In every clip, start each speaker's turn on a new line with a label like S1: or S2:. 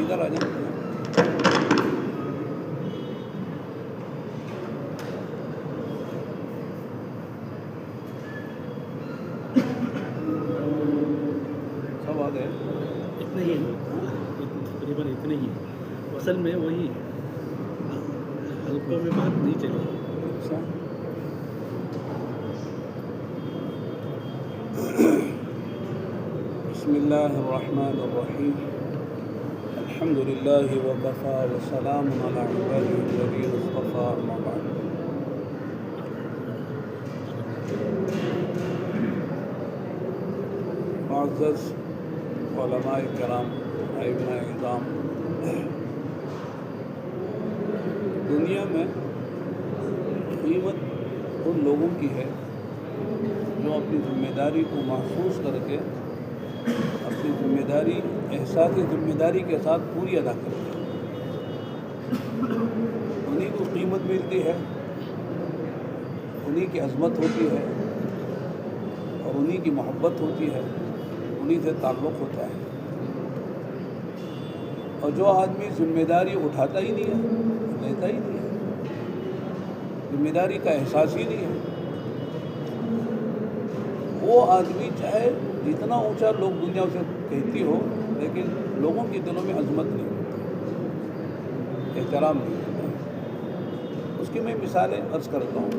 S1: ادھر آ جائیں. سب آ گئے.
S2: اتنے ہی ہیں، تقریباً اتنے ہی ہیں. اصل میں وہی حلقوں میں بات نہیں چلی.
S1: بسم اللہ الرحمن الرحیم. الحمد للہ وکفی وسلام علی عبادہ الذین اصطفی. اما بعد. معزز علماء کرام، ائمہ اعظام، دنیا میں قیمت ان لوگوں کی ہے جو اپنی ذمہ داری کو محسوس کر کے اپنی ذمہ داری احساس ذمہ داری کے ساتھ پوری ادا کرتے ہیں. انہیں کو قیمت ملتی ہے، انہیں کی عظمت ہوتی ہے اور انہیں کی محبت ہوتی ہے، انہیں سے تعلق ہوتا ہے. اور جو آدمی ذمہ داری اٹھاتا ہی نہیں ہے، لیتا ہی نہیں ہے، ذمہ داری کا احساس ہی نہیں ہے، وہ آدمی چاہے جتنا اونچا لوگ دنیا اسے کہتی ہو، لیکن لوگوں کے دلوں میں عظمت نہیں ہوتی، احترام نہیں ہوتا. اس کی میں مثالیں عرض کرتا ہوں.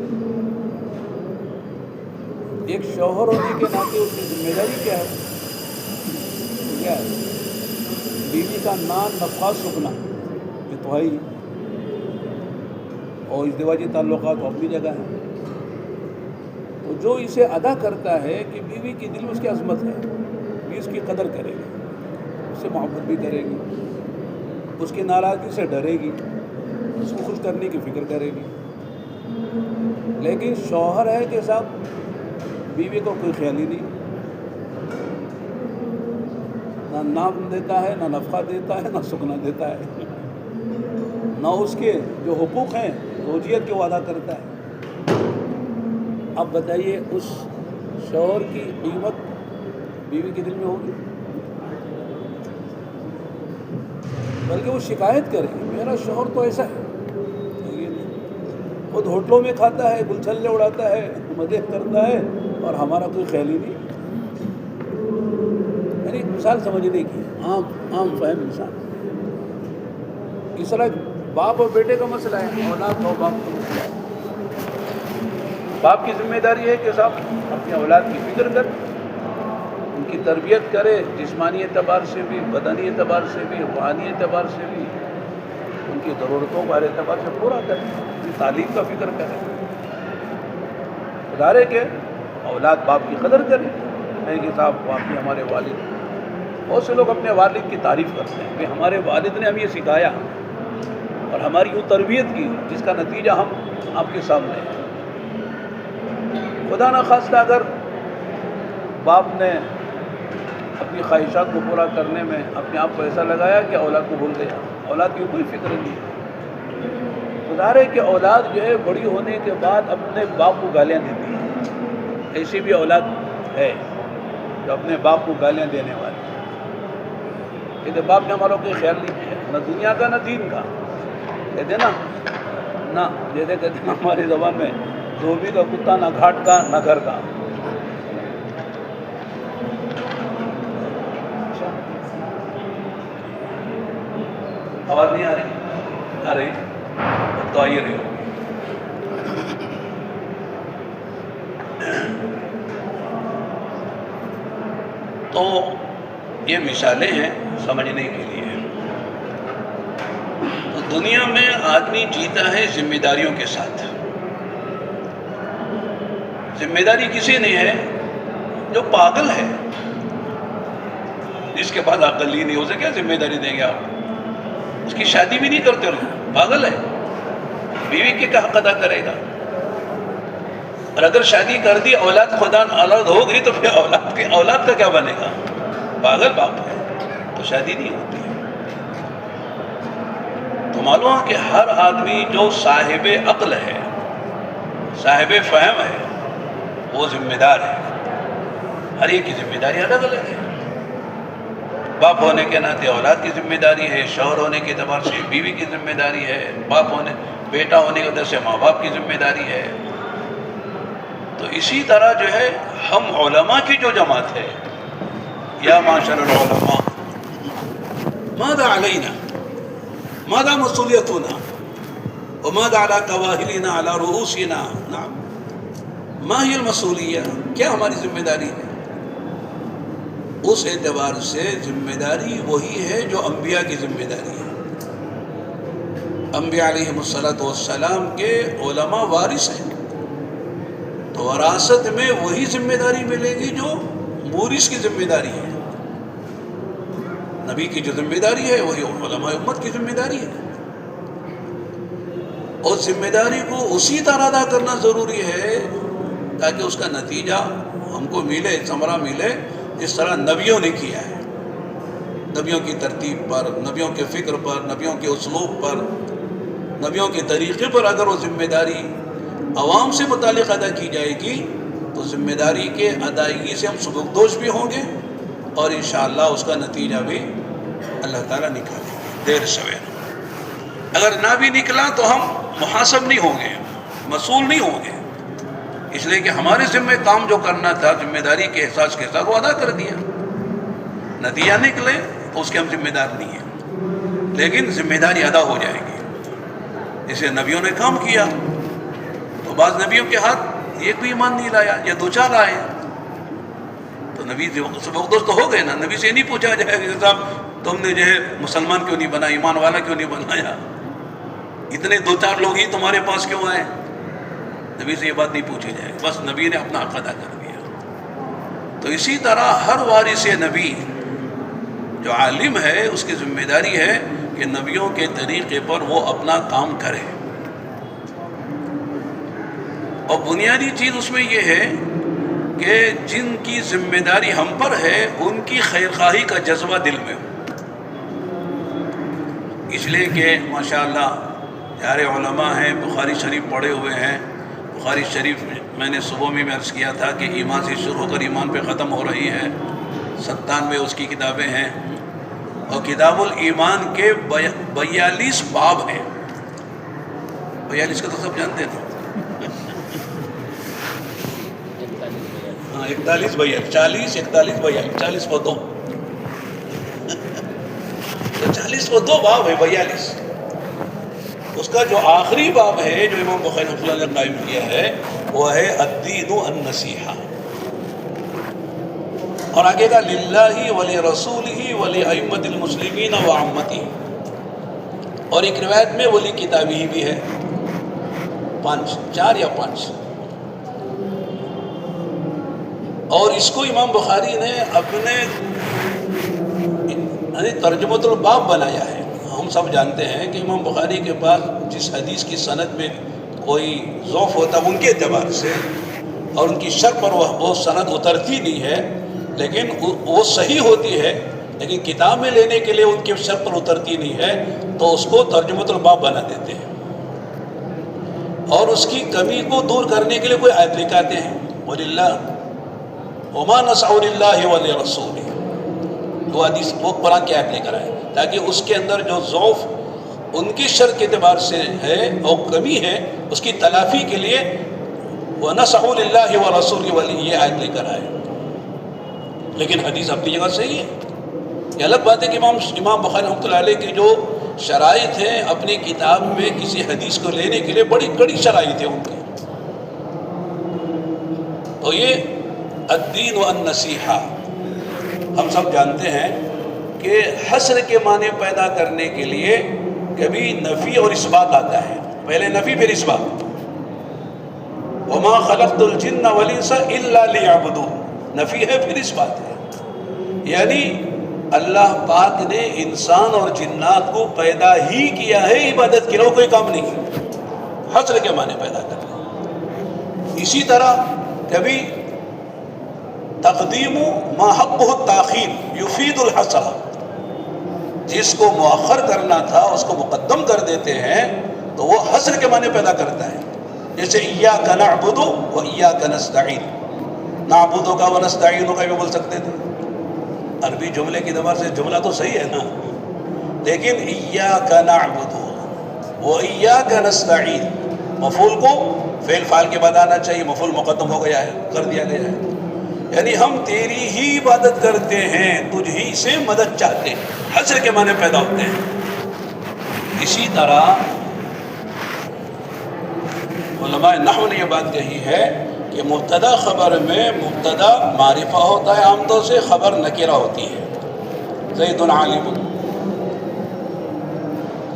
S1: ایک شوہر ہونے کے ناطے اس کی ذمہ داری کیا ہے؟ کیا ہے؟ بیوی کا نان نفقہ سکنا، یہ تو ہے ہی، اور ازدواجی تعلقات اپنی جگہ ہیں. تو جو اسے ادا کرتا ہے کہ بیوی کے دل میں اس کی عظمت ہے، بھی اس کی قدر کرے گی، اس سے محبت بھی کرے گی، اس کی ناراضگی سے ڈرے گی، اس کو خوش کرنے کی فکر کرے گی. لیکن شوہر ہے کہ صاحب بیوی کو کوئی خیال ہی نہیں، نہ نام دیتا ہے، نہ نفقہ دیتا ہے، نہ سکنا دیتا ہے، نہ اس کے جو حقوق ہیں زوجیت کے وہ ادا کرتا ہے. اب بتائیے اس شوہر کی قیمت بیوی کے دل میں ہوگی؟ بلکہ وہ شکایت کرے میرا شوہر تو ایسا ہے، خود ہوٹلوں میں کھاتا ہے، گل چھلے اڑاتا ہے، مزے کرتا ہے، اور ہمارا کوئی خیال ہی نہیں. یعنی مثال سمجھنے کی عام فہم انسان. اس طرح باپ اور بیٹے کا مسئلہ ہے، اولاد اور باپ کا مسئلہ ہے. باپ کی ذمہ داری ہے کہ صاحب اپنی اولاد کی فکر کرے، ان کی تربیت کرے، جسمانی اعتبار سے بھی، بدنی اعتبار سے بھی، روحانی اعتبار سے بھی، ان کی ضرورتوں کو ہر اعتبار سے پورا کرے، ان کی تعلیم کا فکر کرے. ادارے کے اولاد باپ کی قدر کرے، نہیں کہ صاحب باپ ہمارے والد. بہت سے لوگ اپنے والد کی تعریف کرتے ہیں کہ ہمارے والد نے ہمیں یہ سکھایا اور ہماری وہ تربیت کی جس کا نتیجہ ہم آپ کے سامنے ہے. خدا نخواستہ اگر باپ نے اپنی خواہشات کو پورا کرنے میں اپنے آپ کو ایسا لگایا کہ اولاد کو بھول گیا، اولاد کی کوئی فکر نہیں ہے. خدا رہے کہ اولاد جو ہے بڑی ہونے کے بعد اپنے باپ کو گالیاں دیتی ہے. ایسی بھی اولاد ہے جو اپنے باپ کو گالیاں دینے والی، کہتے باپ نے ہمارا کوئی خیال نہیں کیا، نہ دنیا کا نہ دین کا. کہتے نا جیسے کہتے ہیں ہماری زبان میں، دھوبی کا کتا نہ گھاٹ کا نہ گھر کا. آواز نہیں آ رہی؟ آ رہی تو آئیے رہی ہوگی. تو یہ مثالیں ہیں سمجھنے کے لیے. تو دنیا میں آدمی جیتا ہے ذمہ داریوں کے ساتھ. ذمہ داری کسی نے ہے جو پاگل ہے، جس کے پاس عقل ہی نہیں، ہو سکے ذمہ داری دیں گے آپ. اس کی شادی بھی نہیں کرتے لوگ، پاگل ہے. بیوی کے کیا حق ادا کرے گا؟ اور اگر شادی کر دی، اولاد خدا اولاد ہو گئی تو پھر اولاد کا کیا بنے گا؟ پاگل باپ ہے تو شادی نہیں ہوتی ہے. تو معلوم ہے کہ ہر آدمی جو صاحب عقل ہے، صاحب فہم ہے، وہ ذمہ دار ہے. ہر ایک کی ذمہ داری الگ الگ ہے. باپ ہونے کے ناطے اولاد کی ذمہ داری ہے، شوہر ہونے کے اعتبار سے بیوی کی ذمہ داری ہے، بیٹا ہونے کی وجہ سے ماں باپ کی ذمہ داری ہے. تو اسی طرح جو ہے ہم علماء کی جو جماعت ہے، یا معاشر العلماء ماذا علینا، ماذا مسئولیتنا، وماذا على كواهلنا على رؤوسنا. نعم، ما هي المسئولیہ، کیا ہماری ذمہ داری ہے؟ اس اعتبار سے ذمہ داری وہی ہے جو انبیاء کی ذمہ داری ہے. انبیاء علیہ السلام کے علماء وارث ہیں، تو وراثت میں وہی ذمہ داری ملے گی جو مورث کی ذمہ داری ہے. نبی کی جو ذمہ داری ہے وہی علماء امت کی ذمہ داری ہے. اور ذمہ داری کو اسی طرح ادا کرنا ضروری ہے تاکہ اس کا نتیجہ ہم کو ملے، ثمرہ ملے، جس طرح نبیوں نے کیا ہے. نبیوں کی ترتیب پر، نبیوں کے فکر پر، نبیوں کے اسلوب پر، نبیوں کے طریقے پر اگر وہ ذمہ داری عوام سے متعلق ادا کی جائے گی تو ذمہ داری کے ادائیگی سے ہم سبکدوش بھی ہوں گے اور انشاءاللہ اس کا نتیجہ بھی اللہ تعالیٰ نکالے گا دیر سویر. اگر نہ بھی نکلا تو ہم محاسب نہیں ہوں گے، مسئول نہیں ہوں گے، اس لیے کہ ہمارے ذمہ کام جو کرنا تھا ذمہ داری کے احساس کے ساتھ وہ ادا کر دیا. نتیجہ نکلے تو اس کے ہم ذمہ دار نہیں ہیں، لیکن ذمہ داری ادا ہو جائے گی. جسے نبیوں نے کام کیا تو بعض نبیوں کے ہاتھ ایک بھی ایمان نہیں لایا یا دو چار آئے تو نبی سبکدوش تو ہو گئے نا. نبی سے نہیں پوچھا جائے کہ صاحب تم نے جو ہے مسلمان کیوں نہیں بنا، ایمان والا کیوں نہیں بنایا، اتنے دو چار لوگ ہی تمہارے پاس کیوں آئے. نبی سے یہ بات نہیں پوچھی جائے، بس نبی نے اپنا حق ادا کر دیا. تو اسی طرح ہر وارث نبی جو عالم ہے اس کی ذمہ داری ہے کہ نبیوں کے طریقے پر وہ اپنا کام کرے. اور بنیادی چیز اس میں یہ ہے کہ جن کی ذمہ داری ہم پر ہے ان کی خیرخواہی کا جذبہ دل میں ہو. اس لیے کہ ماشاءاللہ پیارے علماء ہیں، بخاری شریف پڑھے ہوئے ہیں. بخاری شریف میں نے صبح میں عرض کیا تھا کہ ایمان سے شروع ہو کر ایمان پہ ختم ہو رہی ہے. 97 اس کی کتابیں ہیں اور کتاب الایمان کے 42 باب ہیں. 42 کا تو سب جانتے ہیں. ہاں 41 42 40 41 42 40 و 2 40 و 2 باب ہے. 42 اس کا جو آخری باب ہے جو امام بخاری رحمۃ اللہ نے قائم کیا ہے وہ ہے الدین النصیحہ. اور آگے کا للہ ولرسولہ ولائمۃ المسلمین وعامتہ. اور ایک روایت میں ولی کتابی بھی ہے 4 یا 5. اور اس کو امام بخاری نے اپنے ترجمۃ الباب بنایا ہے. ہم سب جانتے ہیں کہ امام بخاری کے پاس جس حدیث کی سند میں کوئی ضعف ہوتا ہے ان کے اعتبار سے اور ان کی شرح پر وہ سند اترتی نہیں ہے، لیکن وہ صحیح ہوتی ہے، لیکن کتاب میں لینے کے لیے ان کے شرح پر اترتی نہیں ہے تو اس کو ترجمۃ الباب بنا دیتے ہیں اور اس کی کمی کو دور کرنے کے لیے کوئی آیت لکھاتے ہیں وَلِلَّهِ وَمَا نَسْعُ لِلَّهِ وَلِرَسُولِهِ. وہ حدیث وہ قرآن کی آیت لے کر آئے تاکہ اس کے اندر جو ضعف ان کی شرح کے اعتبار سے ہے اور کمی ہے اس کی تلافی کے لیے وَنَسْعُ لِلَّهِ وَرَسُولِهِ یہ آیت لے کر آئے. لیکن حدیث اپنی جگہ صحیح ہے. یہ الگ بات ہے کہ امام بخاری رحمۃ اللہ علیہ کی جو شرائط ہیں اپنی کتاب میں کسی حدیث کو لینے کے لیے بڑی کڑی شرائط ہیں ان کی. تو یہ الدین والنصیحہ ہم سب جانتے ہیں کہ حصر کے معنی پیدا کرنے کے لیے کبھی نفی اور اثبات آتا ہے. پہلے نفی پھر اثبات. وما خلقت الجن والانس الا ليعبدون. نفی ہے پھر اثبات ہے، یعنی اللہ پاک نے انسان اور جنات کو پیدا ہی کیا ہے عبادت کے لیے، کوئی کام نہیں. حصر کے معنی پیدا کرنا. اسی طرح کبھی تقدیم ما حقہ التاخیر یفید الحصر. جس کو مؤخر کرنا تھا اس کو مقدم کر دیتے ہیں تو وہ حصر کے معنی پیدا کرتا ہے. جیسے ایاک نعبد و ایاک نستعین. نعبد کا و نستعین کا بھی بول سکتے تھے. عربی جملے کی اعتبار سے جملہ تو صحیح ہے نا، لیکن ایاک نعبد و ایاک نستعین، مفعول کو فعل فاعل کے بعد آنا چاہیے، مفعول مقدم ہو گیا ہے، کر دیا گیا ہے، یعنی ہم تیری ہی عبادت کرتے ہیں، تجھ ہی سے مدد چاہتے ہیں، حسر کے معنی پیدا ہوتے ہیں۔ اسی طرح علماء نحو نے یہ بات کہی ہے کہ مبتدا خبر میں مبتدا معرفہ ہوتا ہے عام طور سے، خبر نکرہ ہوتی ہے، زید عالم،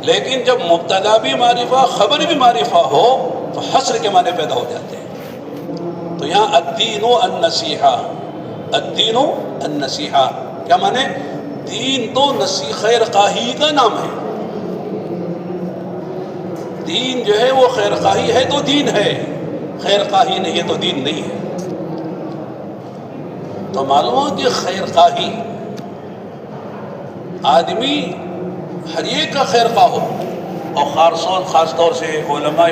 S1: لیکن جب مبتدا بھی معرفہ خبر بھی معرفہ ہو تو حصر کے معنی پیدا ہو جاتے ہیں۔ تو یہاں الدین النصیحہ، الدین النصیحہ کیا معنی؟ دین تو خیر خواہی کا نام ہے، دین جو ہے وہ خیر خواہی ہے تو دین ہے، خیر خواہی نہیں ہے تو دین نہیں ہے۔ تو معلوم ہو کہ خیر خواہی آدمی ہر ایک کا خیر خواہ ہو، اور خاص طور سے علماء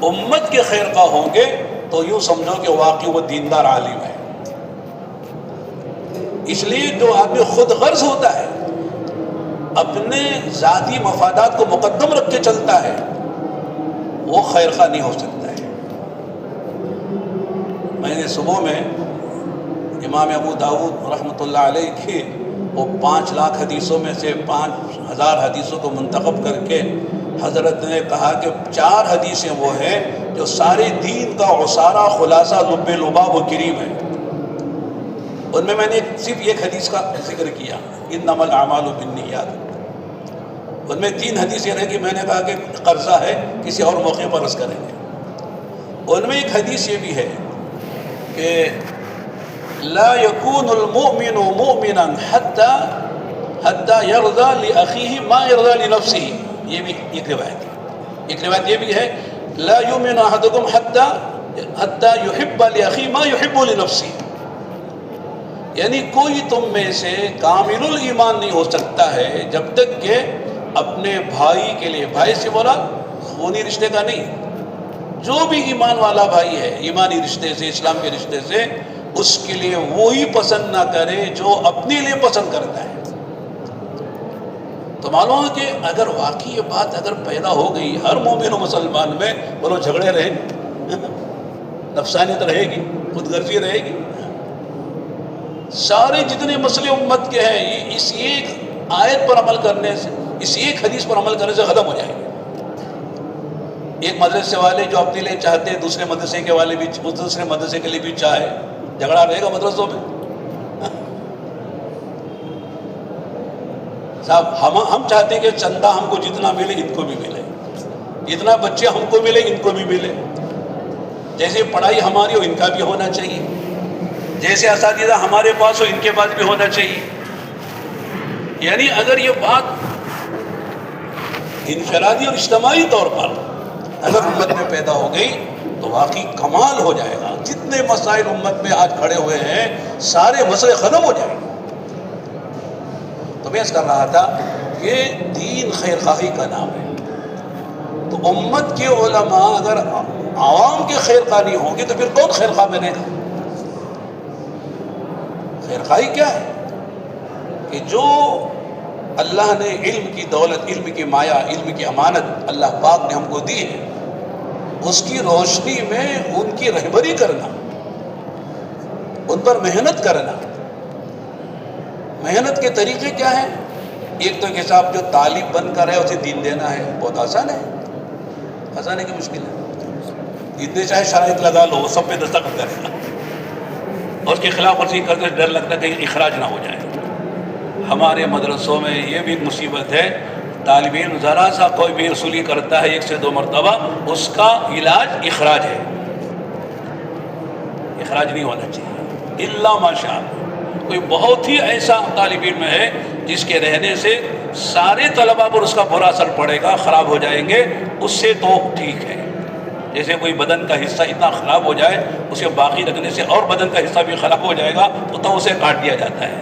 S1: امت کے خیر خواہ ہوں گے تو یوں سمجھو کہ واقعی وہ دیندار عالم ہے۔ اس لیے جو آدمی خود غرض ہوتا ہے، اپنے ذاتی مفادات کو مقدم رکھ کے چلتا ہے، وہ خیر خواہ نہیں ہو سکتا ہے۔ میں نے صبح میں امام ابو داؤد رحمۃ اللہ علیہ کی وہ 5 لاکھ حدیثوں میں سے 5000 حدیثوں کو منتخب کر کے حضرت نے کہا کہ 4 حدیثیں وہ ہیں جو سارے دین کا عصارہ خلاصہ لب لباب و کریم ہے۔ ان میں نے صرف ایک حدیث کا ذکر کیا، انما الاعمال بالنیات۔ ان میں 3 حدیثیں رہیں کہ میں نے کہا کہ قرضہ ہے، کسی اور موقع پر عرض کریں گے۔ ان میں ایک حدیث یہ بھی ہے کہ لا يكون المؤمن مؤمنا حتى يرضى لأخيه ما يرضى لنفسه، یہ بھی ایک روایت ہے۔ ایک روایت یہ بھی ہے لا يؤمن أحدكم حتى يحب لأخيه ما يحب لنفسه، یعنی کوئی تم میں سے کامل الایمان نہیں ہو سکتا ہے جب تک کہ اپنے بھائی کے لیے، بھائی سے بولا خونی رشتے کا نہیں، جو بھی ایمان والا بھائی ہے ایمانی رشتے سے، اسلام کے رشتے سے، اس کے لیے وہی پسند نہ کرے جو اپنے لیے پسند کرتا ہے۔ تو معلوم ہے کہ اگر واقعی یہ بات اگر پیدا ہو گئی ہر مومن و مسلمان میں، بولو جھگڑے رہیں گے، نفسانیت رہے گی، خود غرضی رہے گی، سارے جتنے مسئلے امت کے ہیں یہ اس ایک آیت پر عمل کرنے سے، اس ایک حدیث پر عمل کرنے سے ختم ہو جائے گے۔ ایک مدرسے والے جو اپنے لیے چاہتے ہیں دوسرے مدرسے کے والے بھی دوسرے مدرسے کے لیے بھی چاہے، جھگڑا رہے گا مدرسوں میں۔ صاحب ہم چاہتے ہیں کہ چندہ ہم کو جتنا ملے ان کو بھی ملے، جتنا بچے ہم کو ملے ان کو بھی ملے، جیسے پڑھائی ہماری ہو ان کا بھی ہونا چاہیے، جیسے اساتذہ ہمارے پاس ہو ان کے پاس بھی ہونا چاہیے۔ یعنی اگر یہ بات انفرادی اور اجتماعی طور پر اگر امت میں پیدا ہو گئی تو واقعی کمال ہو جائے گا۔ جتنے مسائل امت میں آج کھڑے ہوئے ہیں سارے مسئلے ختم ہو جائیں گے۔ تو میں اس کر رہا تھا کہ دین خیر خواہی کا نام ہے، تو امت کے علماء اگر عوام کے خیر خواہ نہیں ہوں گے تو پھر کون خیر خواہ بنے گا؟ خیر خواہی کیا ہے کہ جو اللہ نے علم کی دولت، علم کی مایا، علم کی امانت اللہ پاک نے ہم کو دی ہے، اس کی روشنی میں ان کی رہبری کرنا، ان پر محنت کرنا۔ محنت کے طریقے کیا ہیں؟ ایک تو کہ صاحب جو طالب بن کر ہے اسے دین دینا ہے، بہت آسان ہے، آسان ہے کہ مشکل ہے؟ جتنے چاہے شرائط لگا لو وہ سب پہ دستخط کرے گا، اور اس کے خلاف ورزی کرتے ڈر لگتا ہے کہیں اخراج نہ ہو جائے۔ ہمارے مدرسوں میں یہ بھی ایک مصیبت ہے، طالب علم ذرا سا کوئی بھی اصولی کرتا ہے 1 سے 2 مرتبہ، اس کا علاج اخراج ہے۔ اخراج نہیں ہونا چاہیے الا ماشاء اللہ۔ کوئی بہت ہی ایسا طالب علم ہے جس کے رہنے سے سارے طلباء پر اس کا برا اثر پڑے گا، خراب ہو جائیں گے، اس سے تو ٹھیک ہے۔ جیسے کوئی بدن کا حصہ اتنا خراب ہو جائے اسے باقی رکھنے سے اور بدن کا حصہ بھی خراب ہو جائے گا تو اسے کاٹ دیا جاتا ہے،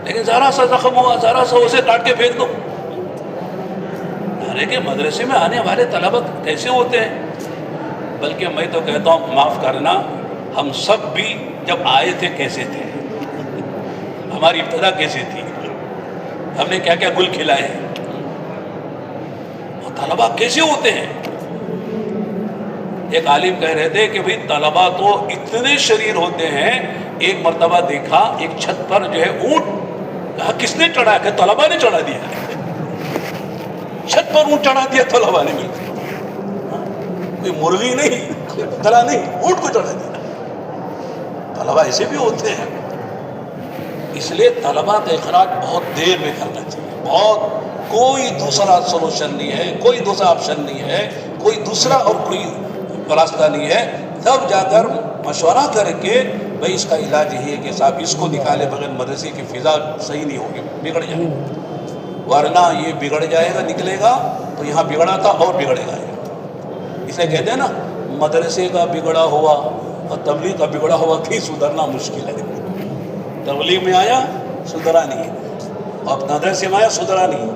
S1: لیکن ذرا سا زخم ہوا ذرا سا اسے کاٹ کے پھینک دو۔ ارے کہ مدرسے میں آنے والے طلبہ کیسے ہوتے ہیں؟ بلکہ میں تو کہتا ہوں معاف کرنا، ہم سب بھی جب آئے تھے کیسے تھے؟ ہماری ابتدا کیسے تھی، ہم نے کیا کیا گل کھلائے، اور طلبا کیسے ہوتے ہیں. ایک عالم کہہ رہے تھے کہ بھئی طلبا تو اتنے شریر ہوتے ہیں. ایک مرتبہ دیکھا ایک چھت پر جو ہے اونٹ، کہا کس نے چڑھا؟ کہ طلبا نے چڑھا دیا. چھت پر اونٹ چڑھا دیا طلبا نے مل کے. کوئی مرغی نہیں، کوئی بکرا نہیں، اونٹ کو چڑھا دیا. طلبا ایسے بھی ہوتے ہیں. اس لیے طلبا کا اخراج بہت دیر میں کرنا چاہیے. بہت، کوئی دوسرا سولوشن نہیں ہے، کوئی دوسرا آپشن نہیں ہے، کوئی دوسرا اور کوئی راستہ نہیں ہے. تب جا کر مشورہ کر کے بھائی اس کا علاج یہی ہے کہ صاحب اس کو نکالے بغیر مدرسے کی فضا صحیح نہیں ہوگی، بگڑ جائے گی. ورنہ یہ بگڑ جائے گا، نکلے گا تو یہاں بگڑا تھا اور بگڑے گا. اسے کہتے ہیں نا مدرسے کا بگڑا ہوا اور تبلیغ کا بگڑا ہوا کہیں سدھرنا مشکل ہے. تبلیغ میں آیا سدھرا نہیں، اب مدرسے میں آیا سدھرا نہیں.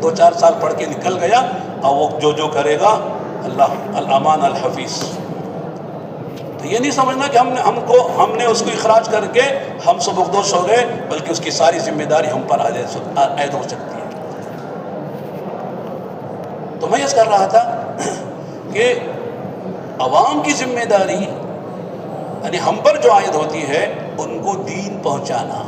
S1: 2-4 سال پڑھ کے نکل گیا، اور وہ جو کرے گا اللہ الامان الحفیظ. تو یہ نہیں سمجھنا کہ ہم نے اس کو اخراج کر کے ہم سبکدوش ہو گئے، بلکہ اس کی ساری ذمہ داری ہم پر عائد ہو سکتی ہے. تو میں یہ کر رہا تھا کہ عوام کی ذمہ داری یعنی ہم پر جو عائد ہوتی ہے ان کو دین پہنچانا.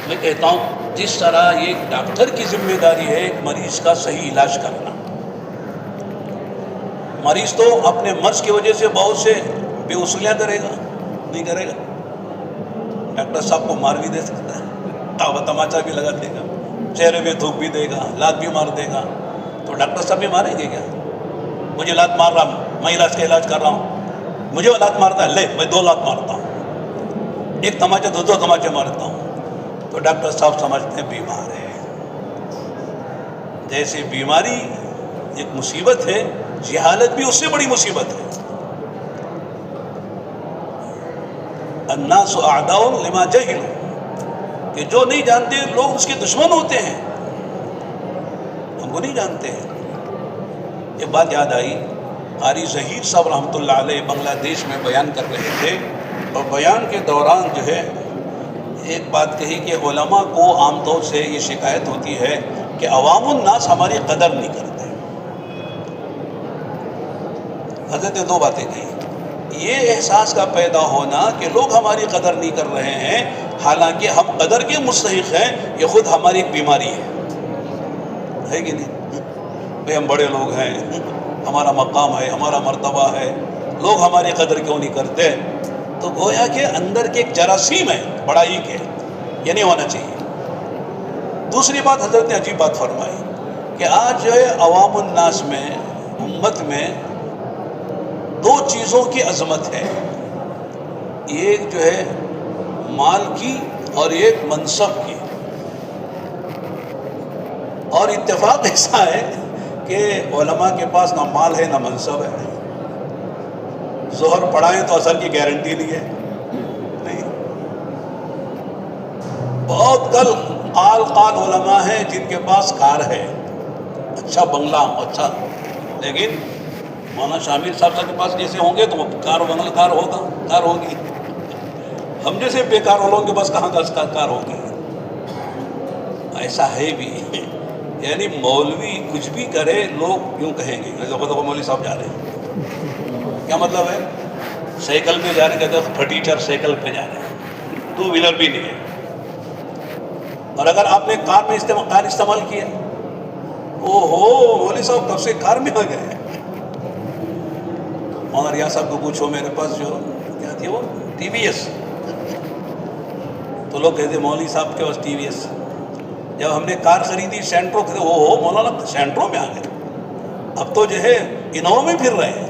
S1: میں کہتا ہوں جس طرح ایک ڈاکٹر کی ذمہ داری ہے ایک مریض کا صحیح علاج کرنا. مریض تو اپنے مرض کی وجہ سے بہت سے بے وصولیاں کرے گا، نہیں کرے گا. ڈاکٹر صاحب کو مار بھی دے سکتا ہے، تماچا بھی لگا دے گا، چہرے میں تھوک بھی دے گا، لات بھی مار دے گا. تو ڈاکٹر صاحب بھی ماریں گے کیا؟ مجھے لات مار رہا ہوں، میں علاج کا علاج کر رہا ہوں، مجھے وہ لات مارتا ہے، لے میں 2 لات مارتا ہوں، ایک تماچا 2 تماچے مارتا ہوں. تو ڈاکٹر صاحب سمجھتے ہیں بیمار ہے. جیسے بیماری ایک مصیبت ہے، جہالت بھی اس سے بڑی مصیبت ہے. الناس اعداء لما جہلوا، کہ جو نہیں جانتے لوگ اس کے دشمن ہوتے ہیں. ہم کو نہیں جانتے ہیں. یہ بات یاد آئی، قاری ظہیر صاحب رحمۃ اللہ علیہ بنگلہ دیش میں بیان کر رہے تھے، اور بیان کے دوران جو ہے ایک بات کہی کہ علماء کو عام طور سے یہ شکایت ہوتی ہے کہ عوام الناس ہماری قدر نہیں کرتے. حضرت نے 2 باتیں کہی. یہ احساس کا پیدا ہونا کہ لوگ ہماری قدر نہیں کر رہے ہیں، حالانکہ ہم قدر کے مستحق ہیں، یہ خود ہماری ایک بیماری ہے کہ نہیں؟ بھئی ہم بڑے لوگ ہیں، ہمارا مقام ہے، ہمارا مرتبہ ہے، لوگ ہماری قدر کیوں نہیں کرتے؟ تو گویا کہ اندر کے ایک جراثیم ہے بڑائی کے، یہ نہیں ہونا چاہیے. دوسری بات حضرت نے عجیب بات فرمائی کہ آج جو ہے عوام الناس میں، امت میں 2 چیزوں کی عظمت ہے. ایک جو ہے مال کی اور ایک منصب کی. اور اتفاق ایسا ہے کہ علماء کے پاس نہ مال ہے نہ منصب ہے. ظہر پڑھائیں تو اثر کی گارنٹی نہیں ہے. نہیں، بہت کل آل قال علماء ہیں جن کے پاس کار ہے، اچھا بنگلہ، اچھا، لیکن مولانا شامل صاحب کے پاس جیسے ہوں گے تو وہ کار و بنگلہ کار ہوگا، کار ہوگی. ہم جیسے بیکار والوں کے پاس کہاں کا کار ہوگی. ایسا ہے بھی، یعنی مولوی کچھ بھی کرے لوگ یوں کہیں گے مولوی صاحب جا رہے ہیں. کیا مطلب ہے؟ سائیکل پہ جا رہے ہیں، فرٹیچر سائیکل پہ جا رہے ہیں، 2 ویلر بھی نہیں ہے. اور اگر آپ نے کار استعمال کیا، او ہو مولوی صاحب کب سے کار میں آ گئے. اور ریاض صاحب کو پوچھو، میرے پاس جو کیا تھی وہ ٹی وی ایس، تو لوگ کہتے مولوی صاحب کے پاس ٹی وی ایس. جب ہم نے کار خریدی سینٹرو، او مولانا سینٹرو میں آ گئے. اب تو جو ہے انووا میں پھر رہے ہیں.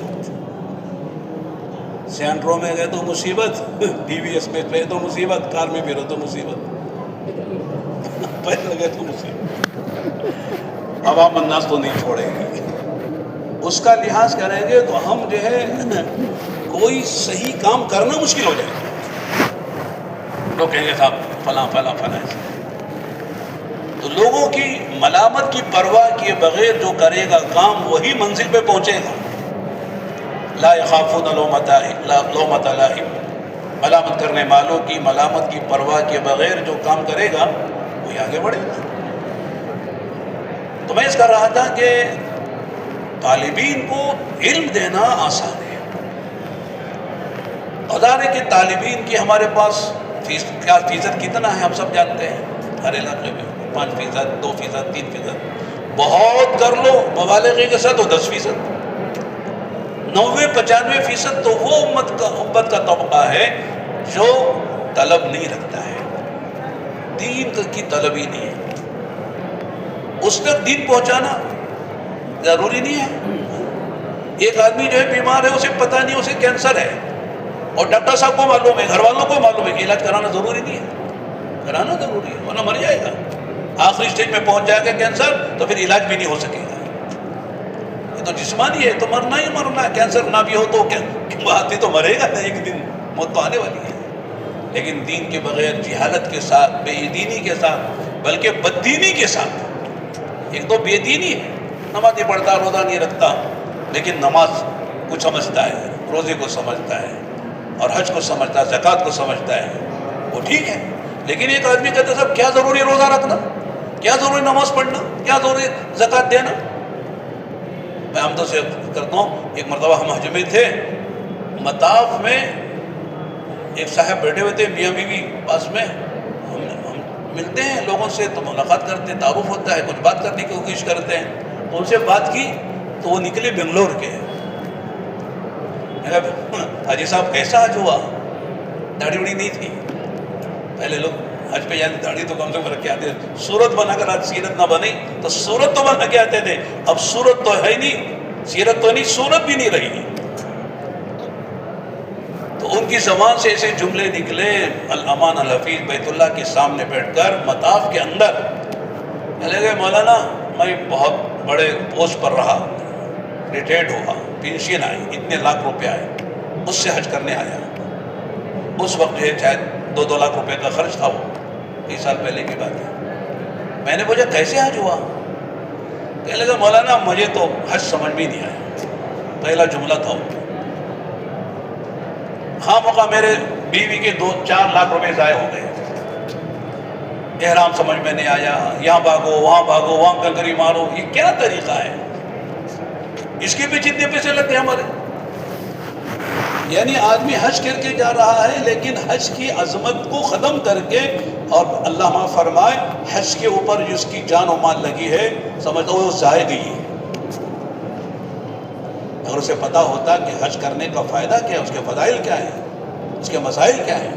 S1: سینٹرو میں گئے تو مصیبت، ٹی وی ایس میں گئے تو مصیبت، کار میں پھرو تو مصیبت، پہلے گئے تو مصیبت. عوام الناس تو نہیں چھوڑیں گے. اس کا لحاظ کریں گے تو ہم جو ہے کوئی صحیح کام کرنا مشکل ہو جائے گا. لوگ کہیں گے صاحب فلاں فلاں فلاں. تو لوگوں کی ملامت کی پرواہ کیے بغیر جو کرے گا کام وہی منزل پہ پہنچے گا. لا یخافون لومۃ لائم. ملامت کرنے والوں کی ملامت کی پرواہ کے بغیر جو کام کرے گا وہی آگے بڑھے گا. تو میں اس کر رہا تھا کہ طالبین کو علم دینا آسان ہے. ظاہر ہے کہ طالبین کی ہمارے پاس فیصد کتنا ہے ہم سب جانتے ہیں. ہر علاقے میں 5%, 2%, 3%. بہت کر لو مبالغے کے ساتھ تو 10%. 90-95% تو وہ امت کا طبقہ ہے جو طلب نہیں رکھتا ہے, دین کی طلب ہی نہیں ہے. اس تک دین پہنچانا ضروری نہیں ہے. ایک آدمی جو ہے بیمار ہے, اسے پتہ نہیں اسے کینسر ہے, اور ڈاکٹر صاحب کو معلوم ہے, گھر والوں کو معلوم ہے کہ علاج کرانا ضروری نہیں ہے. کرانا ضروری ہے ورنہ مر جائے گا. آخری سٹیج میں پہنچ جائے گا کینسر تو پھر علاج بھی نہیں ہو سکے گا. یہ تو جسمانی ہے, تو مرنا ہی مرنا ہے. کینسر نہ بھی ہو تو آدمی تو مرے گا, ایک دن موت تو آنے والی ہے. لیکن دین کے بغیر جہالت کے ساتھ, بے دینی کے ساتھ, بلکہ بددینی کے ساتھ. ایک تو بے دینی ہے, نماز نہیں پڑھتا, روزہ نہیں رکھتا, لیکن نماز کو سمجھتا ہے, روزے کو سمجھتا ہے, اور حج کو سمجھتا ہے, زکوٰۃ کو سمجھتا ہے, وہ ٹھیک ہے. لیکن ایک آدمی کہتا ہے صاحب کیا ضروری ہے روزہ رکھنا, کیا ضروری نماز پڑھنا, کیا ضروری زکوٰۃ دینا. میں عمدہ سے کرتا ہوں, ایک مرتبہ ہم حج میں تھے, مطاف میں ایک صاحب بیٹھے ہوئے تھے, میاں بیوی پاس میں. ہم ملتے ہیں لوگوں سے تو ملاقات کرتے ہیں, تعارف ہوتا ہے, کچھ بات کرنے کی کوشش کرتے ہیں. تو ان سے بات کی تو وہ نکلے بنگلور کے. حاجی صاحب کیسا حج ہوا؟ داڑھی وڑی نہیں تھی. پہلے لوگ حج پہ جاتے داڑھی تو کم سے کم رکھ کے آتے, صورت بنا کر آج سیرت نہ بنی تو صورت تو بنا کے آتے تھے. اب صورت تو ہے نہیں, سیرت تو نہیں, صورت بھی نہیں رہی. تو ان کی زبان سے ایسے جملے نکلے, الامان الحفیظ بیت اللہ کے سامنے بیٹھ کر مطاف کے اندر. چلے گئے مولانا, میں بہت بڑے پوسٹ پر رہا, ریٹائرڈ ہوا, پینشن آئی, اتنے لاکھ روپے آئے, اس سے حج کرنے آیا. اس وقت جو ہے شاید 2 لاکھ روپے کا خرچ تھا, وہ 20 سال پہلے کی بات ہے. میں نے پوچھا کیسے حج ہوا؟ کہنے لگا مولانا مجھے تو حج سمجھ بھی نہیں آیا. پہلا جملہ تھا وہ. ہاں موقع میرے بیوی کے 2-4 لاکھ روپے ضائع ہو گئے. احرام سمجھ میں نہیں آیا, یہاں بھاگو وہاں بھاگو, وہاں کنکری مارو. یہ کیا طریقہ ہے؟ اس کے پیچھے اتنے پیسے لگتے ہیں ہمارے. یعنی آدمی حج کر کے جا رہا ہے, لیکن حج کی عظمت کو ختم کر کے, اور اللہ فرمائے حج کے اوپر جس کی جان و مال لگی ہے سمجھتا وہ ضائع گئی ہے. اگر اسے پتا ہوتا کہ حج کرنے کا فائدہ کیا ہے, اس کے فضائل کیا ہیں, اس کے مسائل کیا ہیں,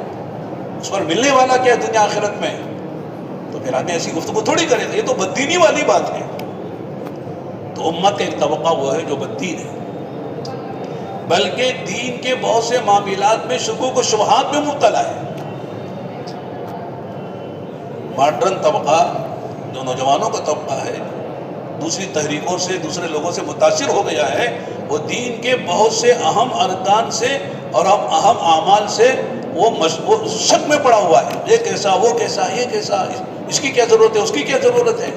S1: اس پر ملنے والا کیا ہے دنیا آخرت میں, تو پھر آدمی ایسی گفتگو تھوڑی کرے گا. یہ تو بددینی والی بات ہے. تو امت کا ایک طبقہ وہ ہے جو بددین ہے, بلکہ دین کے بہت سے معاملات میں شکوک و شبہات میں مبتلا ہے. ماڈرن طبقہ جو نوجوانوں کا طبقہ ہے, دوسری تحریکوں سے, دوسرے لوگوں سے متاثر ہو گیا ہے, وہ دین کے بہت سے اہم ارکان سے اور اہم اعمال سے وہ شک میں پڑا ہوا ہے. یہ کیسا, وہ کیسا, یہ کیسا, اس کی کیا ضرورت ہے, اس کی کیا ضرورت ہے.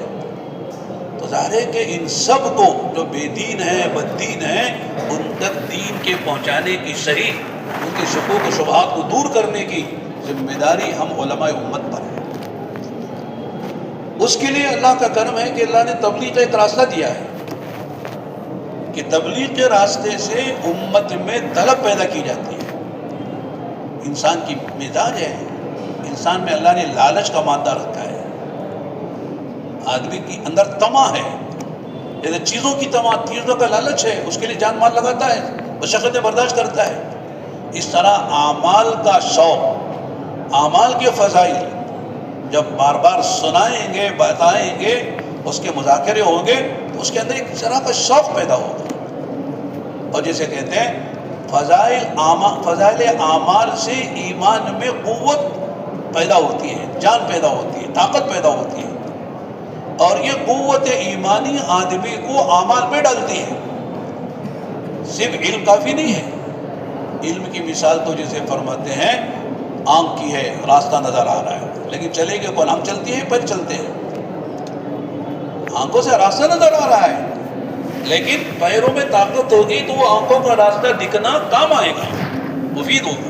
S1: تو ظاہر ہے کہ ان سب کو جو بے دین ہیں, بد دین ہیں, ان تک دین کے پہنچانے کی, صحیح ان کے شکوک و شبہات کو دور کرنے کی ذمہ داری ہم علماء امت پر ہے. اس کے لیے اللہ کا کرم ہے کہ اللہ نے تبلیغ کا ایک راستہ دیا ہے کہ تبلیغ کے راستے سے امت میں طلب پیدا کی جاتی ہے. انسان کی مزاج ہے, انسان میں اللہ نے لالچ کا مادہ رکھا ہے. آدمی کے اندر طمع ہے, جیسے چیزوں کی طمع, چیزوں کا لالچ ہے, اس کے لیے جان مال لگاتا ہے, مشقتیں برداشت کرتا ہے. اس طرح اعمال کا شوق, اعمال کے فضائل جب بار بار سنائیں گے, بتائیں گے, اس کے مذاکرے ہوں گے, تو اس کے اندر ایک طرح کا شوق پیدا ہوگا. اور جیسے کہتے ہیں فضائل اعمال سے ایمان میں قوت پیدا ہوتی ہے, جان پیدا ہوتی ہے, طاقت پیدا ہوتی ہے. اور یہ قوت ایمانی آدمی کو اعمال میں ڈالتی ہے. صرف علم کافی نہیں ہے. علم کی مثال تو جیسے فرماتے ہیں آنکھ کی ہے, راستہ نظر آ رہا ہے, لیکن چلے گے کون؟ آنکھ چلتی ہے, پیر چلتے ہیں. آنکھوں سے راستہ نظر آ رہا ہے, لیکن پیروں میں طاقت ہوگی تو وہ آنکھوں کا راستہ دکھنا کام آئے گا, مفید ہوگا.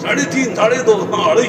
S1: 3.5, 2.5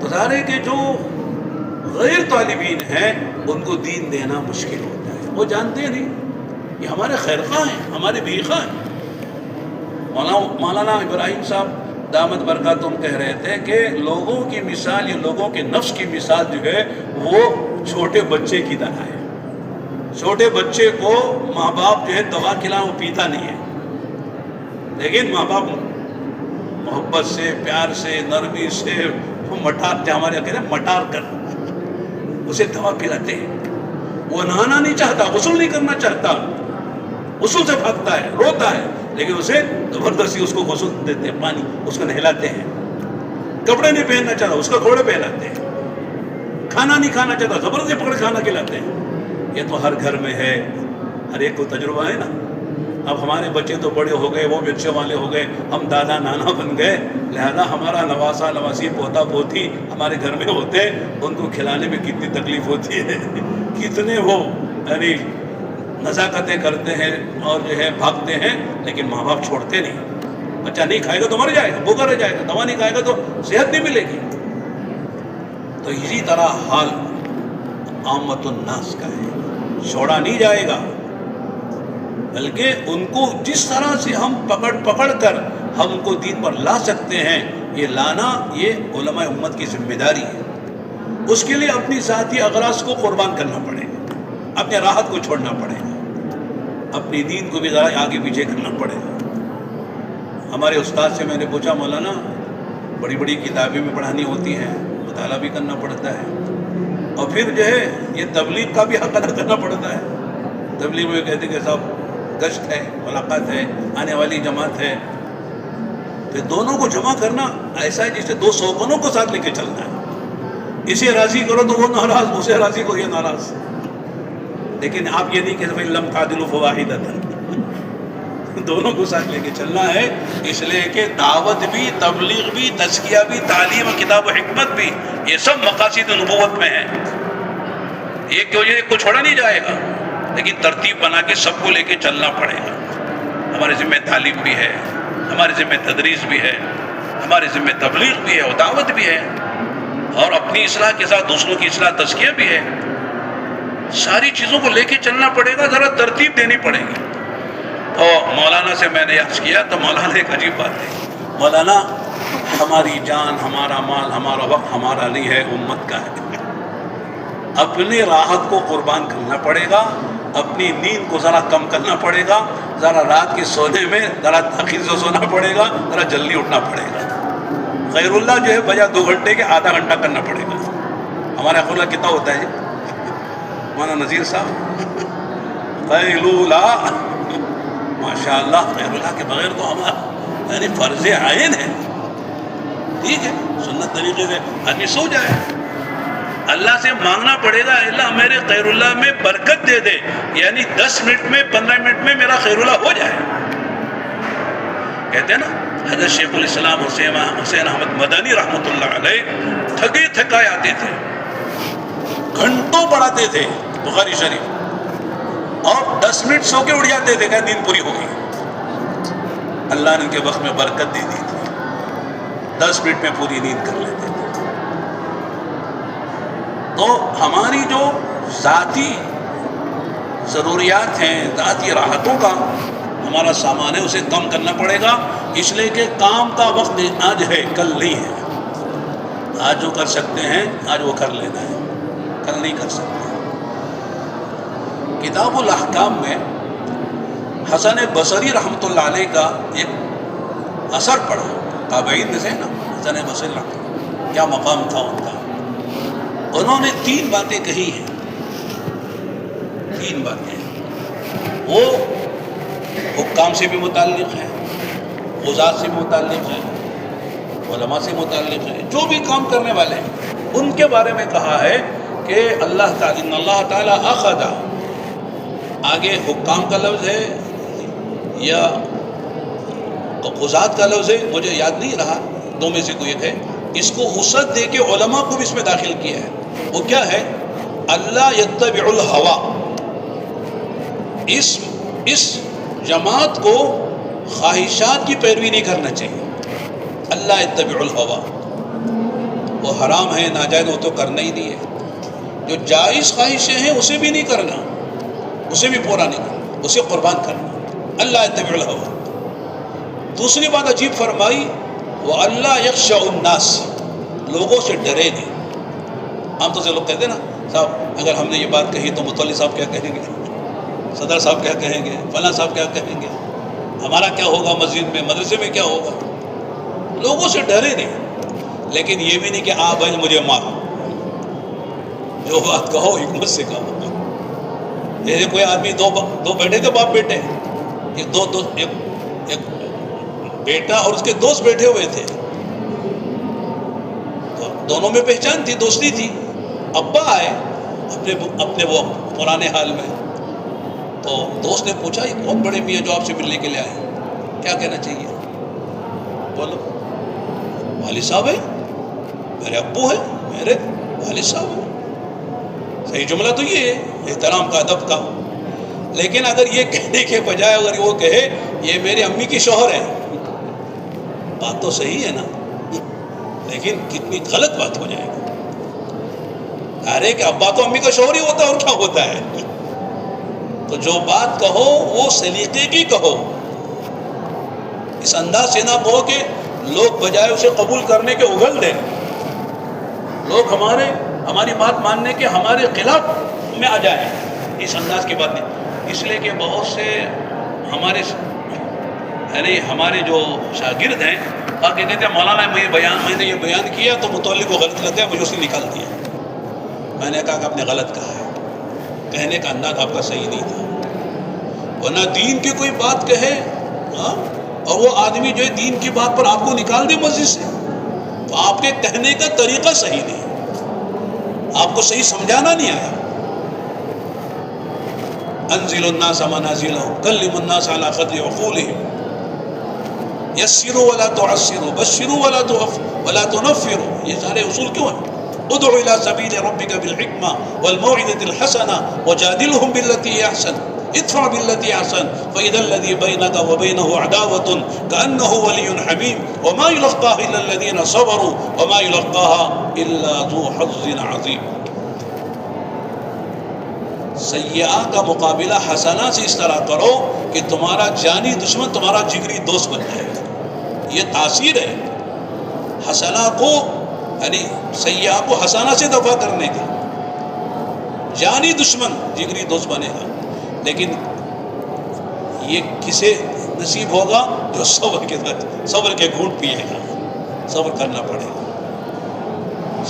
S1: تو ظاہر ہے کہ جو غیر طالبین ہیں ان کو دین دینا مشکل ہوتا ہے، وہ جانتے نہیں، یہ ہمارے خیر خواہ ہیں، ہمارے بھی خواہ ہیں۔ مولانا ابراہیم صاحب دامت برکاتہم کہہ رہے تھے کہ لوگوں کی مثال یا لوگوں کے نفس کی مثال جو ہے وہ چھوٹے بچے کی طرح ہے۔ چھوٹے بچے کو ماں باپ جو ہے دوا کھلائیں وہ پیتا نہیں ہے، لیکن ماں باپ محبت سے، پیار سے، نرمی سے مٹار، ہمارے کہتے ہیں مٹار کر اسے دوا پلاتے ہیں۔ وہ نہانا نہیں چاہتا، غسل نہیں کرنا چاہتا، غسل سے بھاگتا ہے، روتا ہے، لیکن اسے زبردستی اس کو غسل دیتے ہیں، پانی اس کو نہلاتے ہیں۔ کپڑے نہیں پہننا چاہتا، اس کو کپڑے پہناتے ہیں۔ کھانا نہیں کھانا چاہتا، زبردستی پکڑ کھانا کھلاتے ہیں۔ یہ تو ہر گھر میں ہے، ہر ایک کو تجربہ ہے نا۔ اب ہمارے بچے تو بڑے ہو گئے، وہ بچے والے ہو گئے، ہم دادا نانا بن گئے، لہذا ہمارا نواسا نواسی پوتا پوتی ہمارے گھر میں ہوتے، ان کو کھلانے میں کتنی تکلیف ہوتی ہے، کتنے وہ یعنی نزاکتیں کرتے ہیں اور جو ہے بھاگتے ہیں، لیکن ماں باپ چھوڑتے نہیں۔ بچہ نہیں کھائے گا تو مر جائے گا، بھوکا رہ جائے گا، دوا نہیں کھائے گا تو صحت نہیں ملے گی۔ تو اسی طرح حال عامت الناس کا ہے، چھوڑا نہیں جائے گا، بلکہ ان کو جس طرح سے ہم پکڑ کر ہم کو دین پر لا سکتے ہیں، یہ لانا یہ علماء امت کی ذمہ داری ہے۔ اس کے لیے اپنی ذاتی اغراض کو قربان کرنا پڑے گا، اپنے راحت کو چھوڑنا پڑے گا، اپنی دین کو بھی ذرا آگے پیچھے کرنا پڑے گا۔ ہمارے استاد سے میں نے پوچھا، مولانا بڑی بڑی کتابیں بھی پڑھانی ہوتی ہیں، مطالعہ بھی کرنا پڑتا ہے، اور پھر جو ہے یہ تبلیغ کا بھی حق ادا کرنا پڑتا ہے۔ تبلیغ میں کہتے کہ صاحب گشت ہے، ملاقات ہے، آنے والی جماعت ہے، پھر دونوں کو جمع کرنا ایسا ہے جسے دو سوگنوں کو ساتھ لے کے چلنا ہے۔ اسے راضی کرو تو وہ ناراض، اسے راضی کرو یہ ناراض، لیکن آپ یہ نہیں کہ بھائی لم تعدلوا فواحدۃ، دونوں کو ساتھ لے کے چلنا ہے۔ اس لیے کہ دعوت بھی، تبلیغ بھی، تزکیہ بھی، تعلیم و کتاب و حکمت بھی، یہ سب مقاصد نبوت میں ہیں۔ ایک کی وجہ ایک کو چھوڑا نہیں جائے گا، لیکن ترتیب بنا کے سب کو لے کے چلنا پڑے گا۔ ہمارے ذمہ تعلیم بھی ہے، ہمارے ذمہ تدریس بھی ہے، ہمارے ذمہ تبلیغ بھی ہے اور دعوت بھی ہے، اور اپنی اصلاح کے ساتھ دوسروں کی اصلاح تزکیہ بھی ہے۔ ساری چیزوں کو لے کے چلنا پڑے گا، ذرا ترتیب دینی پڑے گی۔ تو مولانا سے میں نے عرض کیا تو مولانا ایک عجیب بات ہے، مولانا ہماری جان، ہمارا مال، ہمارا وقت ہمارا نہیں ہے، امت کا ہے۔ اپنی راحت کو قربان کرنا پڑے گا، اپنی نیند کو ذرا کم کرنا پڑے گا، ذرا رات کے سونے میں ذرا تاخیر سے سونا پڑے گا، ذرا جلدی اٹھنا پڑے گا۔ خیر اللہ جو ہے بجا 2 گھنٹے کے آدھا گھنٹہ کرنا پڑے گا۔ ہمارا خیر اللہ کتنا ہوتا ہے جی مولانا نذیر صاحب؟ خیر اللہ ماشاء اللہ، خیر اللہ کے بغیر تو ہمارا یعنی فرض عین ہے۔ ٹھیک ہے، سنت طریقے سے آدمی سو جائے، اللہ سے مانگنا پڑے گا، اللہ میرے خیر اللہ میں برکت دے دے، یعنی 10 منٹ میں 15 منٹ میں میرا خیر اللہ ہو جائے۔ کہتے ہیں نا حضرت شیخ الاسلام حسین احمد مدنی رحمۃ اللہ علیہ تھکے تھکائے آتے تھے، گھنٹوں پڑھاتے تھے بخاری شریف، اور 10 منٹ سو کے اڑ جاتے تھے کہ نیند پوری ہو گئی۔ اللہ نے ان کے وقت میں برکت دے دی تھی، 10 منٹ میں پوری نیند کر لیتے تھے۔ تو ہماری جو ذاتی ضروریات ہیں، ذاتی راحتوں کا ہمارا سامان ہے، اسے کم کرنا پڑے گا، اس لیے کہ کام کا وقت آج ہے، کل نہیں ہے۔ آج جو کر سکتے ہیں آج وہ کر لینا ہے، کل نہیں کر سکتے۔ کتاب الاحکام میں حسن بصری رحمۃ اللہ علیہ کا ایک اثر پڑھا، تابعین میں سے نا حسن بصری رحمۃ اللہ، کیا مقام تھا ان کا۔ انہوں نے 3 باتیں کہی ہیں، 3 باتیں وہ حکام سے بھی متعلق ہیں، قضات سے بھی متعلق ہیں، علماء سے متعلق ہیں، جو بھی کام کرنے والے ہیں ان کے بارے میں کہا ہے کہ اللہ تعالیٰ اخذ، آگے حکام کا لفظ ہے یا قضات کا لفظ ہے مجھے یاد نہیں رہا، 2 میں سے کوئی ایک ہے، اس کو وسعت دے کے علماء کو بھی اس میں داخل کیا ہے۔ وہ کیا ہے؟ اللہ یتبع الہوا، اس جماعت کو خواہشات کی پیروی نہیں کرنا چاہیے۔ اللہ یتبع الہوا، وہ حرام ہے ناجائز وہ تو کرنا ہی نہیں ہے. جو جائز خواہشیں ہیں اسے بھی نہیں کرنا، اسے بھی پورا نہیں کرنا، اسے قربان کرنا. اللہ یتبع الہویٰ. دوسری بات عجیب فرمائی، وہ اللہ یخشع الناس، لوگوں سے ڈرے نہیں. عام طور سے لوگ کہتے ہیں نا صاحب اگر ہم نے یہ بات کہی تو متولی صاحب کیا کہیں گے، صدر صاحب کیا کہیں گے، فلاں صاحب کیا کہیں گے، ہمارا کیا ہوگا، مسجد میں مدرسے میں کیا ہوگا. لوگوں سے ڈرے نہیں، لیکن یہ بھی نہیں کہ آ بھائی مجھے مارو. جو بات کہو حکمت سے کہو. جیسے کوئی آدمی دو بیٹھے تھے باپ بیٹے، ایک بیٹا اور اس کے دوست بیٹھے ہوئے تھے، تو دونوں میں پہچان تھی، دوستی تھی. ابا آئے اپنے وہ پرانے حال میں، تو دوست نے پوچھا یہ بہت بڑے میاں جو آپ سے ملنے کے لیے آئے، کیا کہنا چاہیے؟ بولو والد صاحب ہے، میرے ابو ہے، میرے والد صاحب ہے. صحیح جملہ تو یہ ہے احترام کا، ادب کا. لیکن اگر یہ کہنے کے بجائے اگر وہ کہے یہ میری امی کی شوہر ہے، بات تو صحیح ہے نا، لیکن کتنی غلط بات ہو جائے گی. ارے کہ ابا تو امی کا شوہر ہی ہوتا ہے، اور کیا ہوتا ہے. تو جو بات کہو وہ سلیقے کی کہو، اس انداز سے نہ کہو کہ لوگ بجائے اسے قبول کرنے کے اگل دیں، لوگ ہماری بات ماننے کے ہمارے خلاف میں آ جائیں. اس انداز کی بات نہیں. اس لیے کہ بہت سے ہمارے جو شاگرد ہیں کہتے ہیں مولانا میں نے یہ بیان کیا تو متولی کو غلط لگا، مجھے اس نے نکال دیا. میں نے کہا کہ آپ نے غلط کہا ہے، کہنے کا انداز آپ کا صحیح نہیں تھا. ورنہ دین کی کوئی بات کہے اور وہ آدمی جو ہے دین کی بات پر آپ کو نکال دے مسجد سے، تو آپ کے کہنے کا طریقہ صحیح نہیں، آپ کو صحیح سمجھانا نہیں آیا. انزل الناس منازلهم كلم الناس على قدر عقولهم يسروا ولا تعسروا بشروا ولا تنفروا. یہ سارے اصول کیوں ہیں؟ ادع الى سبيل ربك بالحكمة والموعظة الحسنة وجادلهم بالتي هي احسن ادفع بالتي احسن فاذا الذي بينك وبينه عداوة كأنه ولي حميم وما يلقاها الا الذين صبروا وما يلقاها الا ذو حظ عظيم. سیئہ کا مقابلہ حسنہ سے اس طرح کرو کہ تمہارا جانی دشمن تمہارا جگری دوست بن جائے. یہ تاثیر ہے حسنہ کو، یعنی سیئہ کو حسنہ سے دفع کرنے کا. جانی دشمن جگری دوست بنے گا. لیکن یہ کسے نصیب ہوگا؟ جو صبر کے گھونٹ پیے گا. صبر کرنا پڑے گا.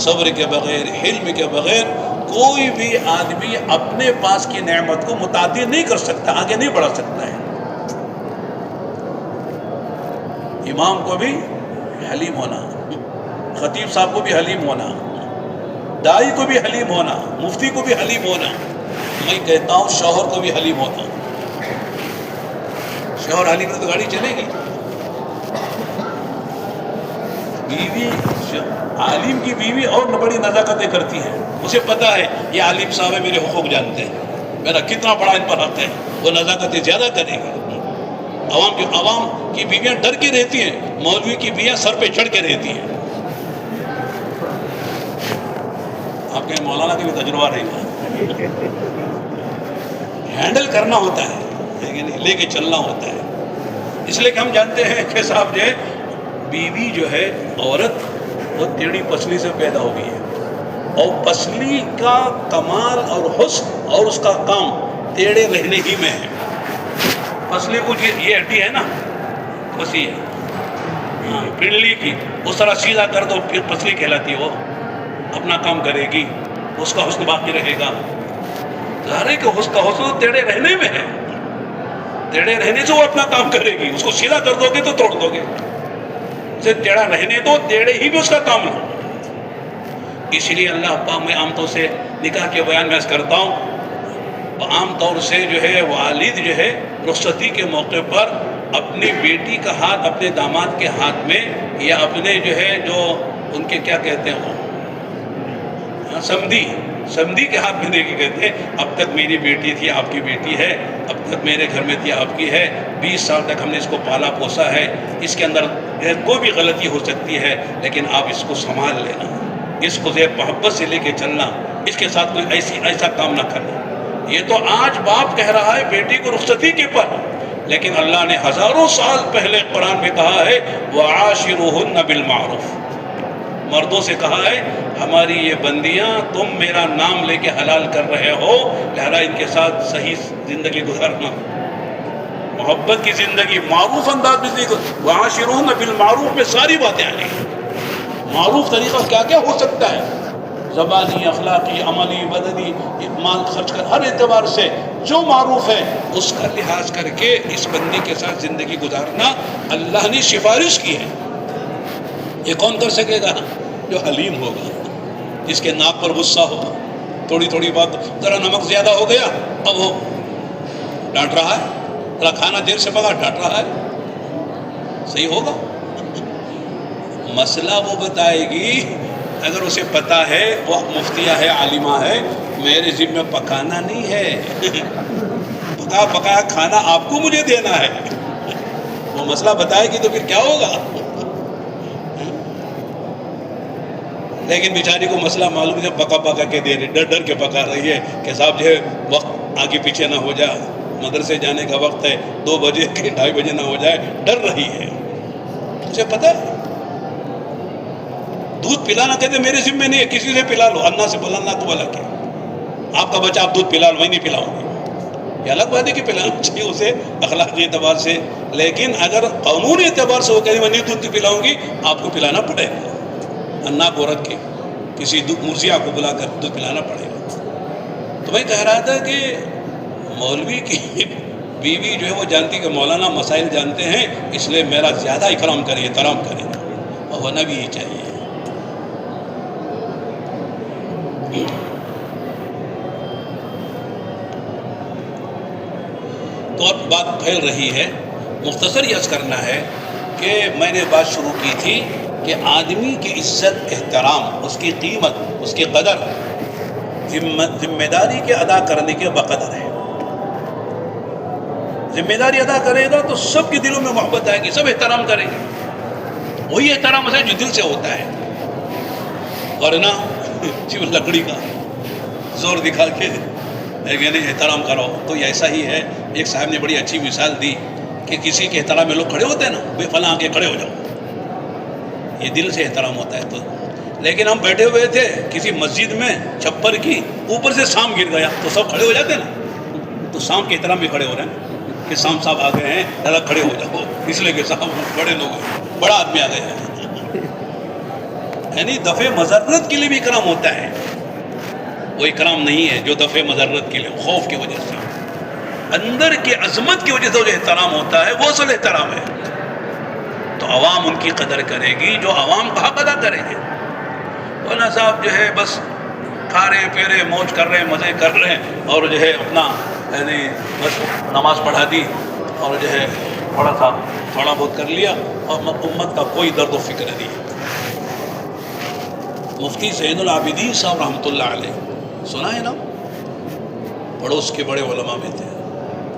S1: صبر کے بغیر، حلم کے بغیر کوئی بھی آدمی اپنے پاس کی نعمت کو متعدی نہیں کر سکتا، آگے نہیں بڑھا سکتا ہے. امام کو بھی حلیم ہونا، خطیب صاحب کو بھی حلیم ہونا، دائی کو بھی حلیم ہونا، مفتی کو بھی حلیم ہونا. میں کہتا ہوں شوہر کو بھی حلیم ہونا. شوہر حلیم تو گاڑی چلے گی. بیوی عالم کی بیوی اور بڑی نزاکتیں کرتی ہے. اسے پتہ ہے یہ عالم صاحب ہے، میرے حقوق جانتے ہیں، میرا کتنا بڑا ان پر حق ہے. وہ نزاکتیں زیادہ کرے گی. عوام کی بیویاں ڈر کے رہتی ہیں، مولوی کی بیویاں سر پہ چڑھ کے رہتی ہیں. آپ کے مولانا کا بھی تجربہ رہے گا. ہینڈل کرنا ہوتا ہے، لے کے چلنا ہوتا ہے. اس لیے کہ ہم جانتے ہیں کہ صاحب جو ہے بیوی جو ہے عورت وہ ٹیڑھی پسلی سے پیدا ہوئی ہے، اور پسلی کا کمال اور حسن اور اس کا کام ٹیڑھے رہنے ہی میں ہے. پسلی کو یہ ہڈی ہے نا، پسی ہے پنڈلی کی، اس طرح سیدھا کر دو پھر پسلی کہلاتی ہے. وہ اپنا کام کرے گی، اس کا حسن باقی رہے گا. ظاہر ہے کہ اس کا حسن ٹیڑھے رہنے میں ہے. ٹیڑھے رہنے سے وہ اپنا کام کرے گی. اس کو سیدھا کر دو گے تو توڑ دو گے. اسے ٹیڑھا رہنے دو، ٹیڑھے ہی بھی اس کا کام ہے. اس لیے اللہ پاک میں عام طور سے نکاح کے بیان میں کرتا ہوں، عام طور سے جو ہے والد جو ہے رخصتی کے موقع پر اپنی بیٹی کا ہاتھ اپنے داماد کے ہاتھ میں، یا اپنے جو ہے جو ان کے کیا کہتے ہیں وہ سمدھی کے ہاتھ میں دے کے کہتے ہیں اب تک میری بیٹی تھی، آپ کی بیٹی ہے، اب تک میرے گھر میں تھی، آپ کی ہے. 20 سال تک ہم نے اس کو پالا پوسا ہے. اس کے اندر کوئی بھی غلطی ہو سکتی ہے، لیکن آپ اس کو سنبھال لینا. اس کو زیر محبت سے لے کے چلنا، اس کے ساتھ کوئی ایسا کام نہ کرنا۔ یہ تو آج باپ کہہ رہا ہے بیٹی کو رخصتی کے پر، لیکن اللہ نے ہزاروں سال پہلے قرآن میں کہا ہے وَعَاشِرُهُنَّ بِالْمَعْرُوفِ، مردوں سے کہا ہے ہماری یہ بندیاں تم میرا نام لے کے حلال کر رہے ہو، لہذا ان کے ساتھ صحیح زندگی گزارنا، محبت کی زندگی، معروف انداز میں زندگی۔ وَعَاشِرُهُنَّ بِالْمَعْرُوفِ میں ساری باتیں آ رہی ہیں۔ معروف طریقہ کیا کیا ہو سکتا ہے، زبانی، اخلاقی، عملی، بدنی، مال خرچ کر، ہر اعتبار سے جو معروف ہے اس کا لحاظ کر کے اس بندی کے ساتھ زندگی گزارنا اللہ نے سفارش کی ہے۔ یہ کون کر سکے گا؟ جو حلیم ہوگا، جس کے ناک پر غصہ ہوگا، تھوڑی تھوڑی بات، ذرا نمک زیادہ ہو گیا اب وہ ڈانٹ رہا ہے، ذرا کھانا دیر سے پکا ڈانٹ رہا ہے، صحیح ہوگا؟ مسئلہ وہ بتائے گی اگر اسے پتا ہے، وہ مفتیہ ہے، عالمہ ہے، میرے ذمہ پکانا نہیں ہے، پکایا کھانا آپ کو مجھے دینا ہے، وہ مسئلہ بتائے گی تو پھر کیا ہوگا؟ لیکن بیچاری کو مسئلہ معلوم ہے، پکا کے دے رہی، ڈر ڈر کے پکا رہی ہے کہ صاحب جو ہے وقت آگے پیچھے نہ ہو جائے، مدرسے جانے کا وقت ہے، 2 بجے کے 2:30 بجے نہ ہو جائے، ڈر رہی ہے۔ اسے پتہ ہے دودھ پلانا کہتے میرے ذمہ نہیں ہے، کسی سے پلا لو، اللہ سے بولا اللہ کو بولا کہ آپ کا بچہ آپ دودھ پلا لو، میں نہیں پلاؤں گی، یہ الگ بات ہے کہ پلانا چاہیے اسے اخلاقی اعتبار سے، لیکن اگر قانونی اعتبار سے وہ کہے میں نہیں دودھ پلاؤں گی، آپ کو پلانا پڑے گا، انا کو رکھ کے کسی مرزیہ کو بلا کر دودھ پلانا پڑے گا۔ تو میں کہہ رہا تھا کہ مولوی کی بیوی جو ہے وہ جانتی کہ مولانا مسائل جانتے ہیں، اس لیے میرا زیادہ اکرام کرے، احترام کرے، اور ہونا بھی یہ چاہیے۔ تو اب بات پھیل رہی ہے، مختصر یہ عرض کرنا ہے کہ میں نے بات شروع کی تھی کہ آدمی کی عزت، احترام، اس کی قیمت، اس کی قدر ذمہ داری کے ادا کرنے کے بقدر ہے۔ ذمہ داری ادا کرے گا تو سب کے دلوں میں محبت آئے گی، سب احترام کریں گے، وہی احترام ہے جو دل سے ہوتا ہے، ورنہ صرف لکڑی کا زور دکھا کے یعنی احترام کرو تو یہ ایسا ہی ہے۔ ایک صاحب نے بڑی اچھی مثال دی کہ کسی کے احترام میں لوگ کھڑے ہوتے ہیں نا، بے فلاں کے کھڑے ہو جاؤ، یہ دل سے احترام ہوتا ہے۔ تو لیکن ہم بیٹھے ہوئے تھے کسی مسجد میں چھپر کی، اوپر سے سام گر گیا تو سب کھڑے ہو جاتے ہیں نا، تو سام کے احترام بھی کھڑے ہو رہے ہیں کہ سام صاحب آ گئے ہیں، ذرا کھڑے ہو جاؤ، اس لیے کہ صاحب بڑے لوگ ہیں، بڑا آدمی آ گئے ہیں، یعنی دفع مضرت کے لیے بھی اکرام ہوتا ہے، وہ اکرام نہیں ہے جو دفع مضرت کے لیے، خوف کی وجہ سے، اندر کی عظمت کی وجہ سے جو احترام ہوتا ہے وہ اصل احترام ہے۔ تو عوام ان کی قدر کرے گی جو عوام کا حق ادا کریں گے، ورنہ صاحب جو ہے بس کھا رہے پی رہے، موج کر رہے ہیں، مزے کر رہے ہیں، اور جو ہے اپنا یعنی بس نماز پڑھا دی اور جو ہے تھوڑا بہت کر لیا، اور امت کا کوئی درد و فکر نہیں۔ مفتی زین العابدین صاحب رحمۃ اللہ علیہ سنا ہے نا، پڑوس کے بڑے علماء میں تھے،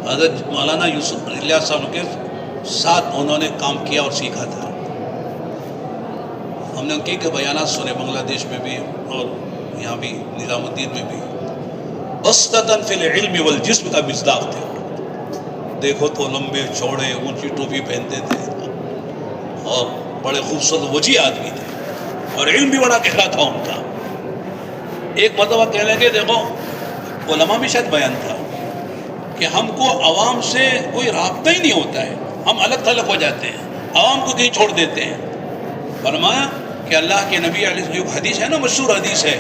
S1: حضرت مولانا یوسف الیاس صاحب کے ساتھ انہوں نے کام کیا اور سیکھا تھا۔ ہم نے ان کے بیانات سنے بنگلہ دیش میں بھی اور یہاں بھی نظام الدین میں بھی۔ بسطۃً فی العلم والجسم کا مصداق تھے، دیکھو تو لمبے چوڑے اونچی ٹوپی پہنتے تھے اور بڑے خوبصورت وجیح آدمی تھے، اور علم بھی بڑا گہرا تھا ان کا۔ ایک مرتبہ کہنے لگے دیکھو علماء میں شاید بیان تھا کہ ہم کو عوام سے کوئی رابطہ ہی نہیں ہوتا ہے، ہم الگ تھلگ ہو جاتے ہیں، عوام کو کہیں چھوڑ دیتے ہیں۔ فرمایا کہ اللہ کے نبی علیہ السلام، جو حدیث ہے نا، مشہور حدیث ہے،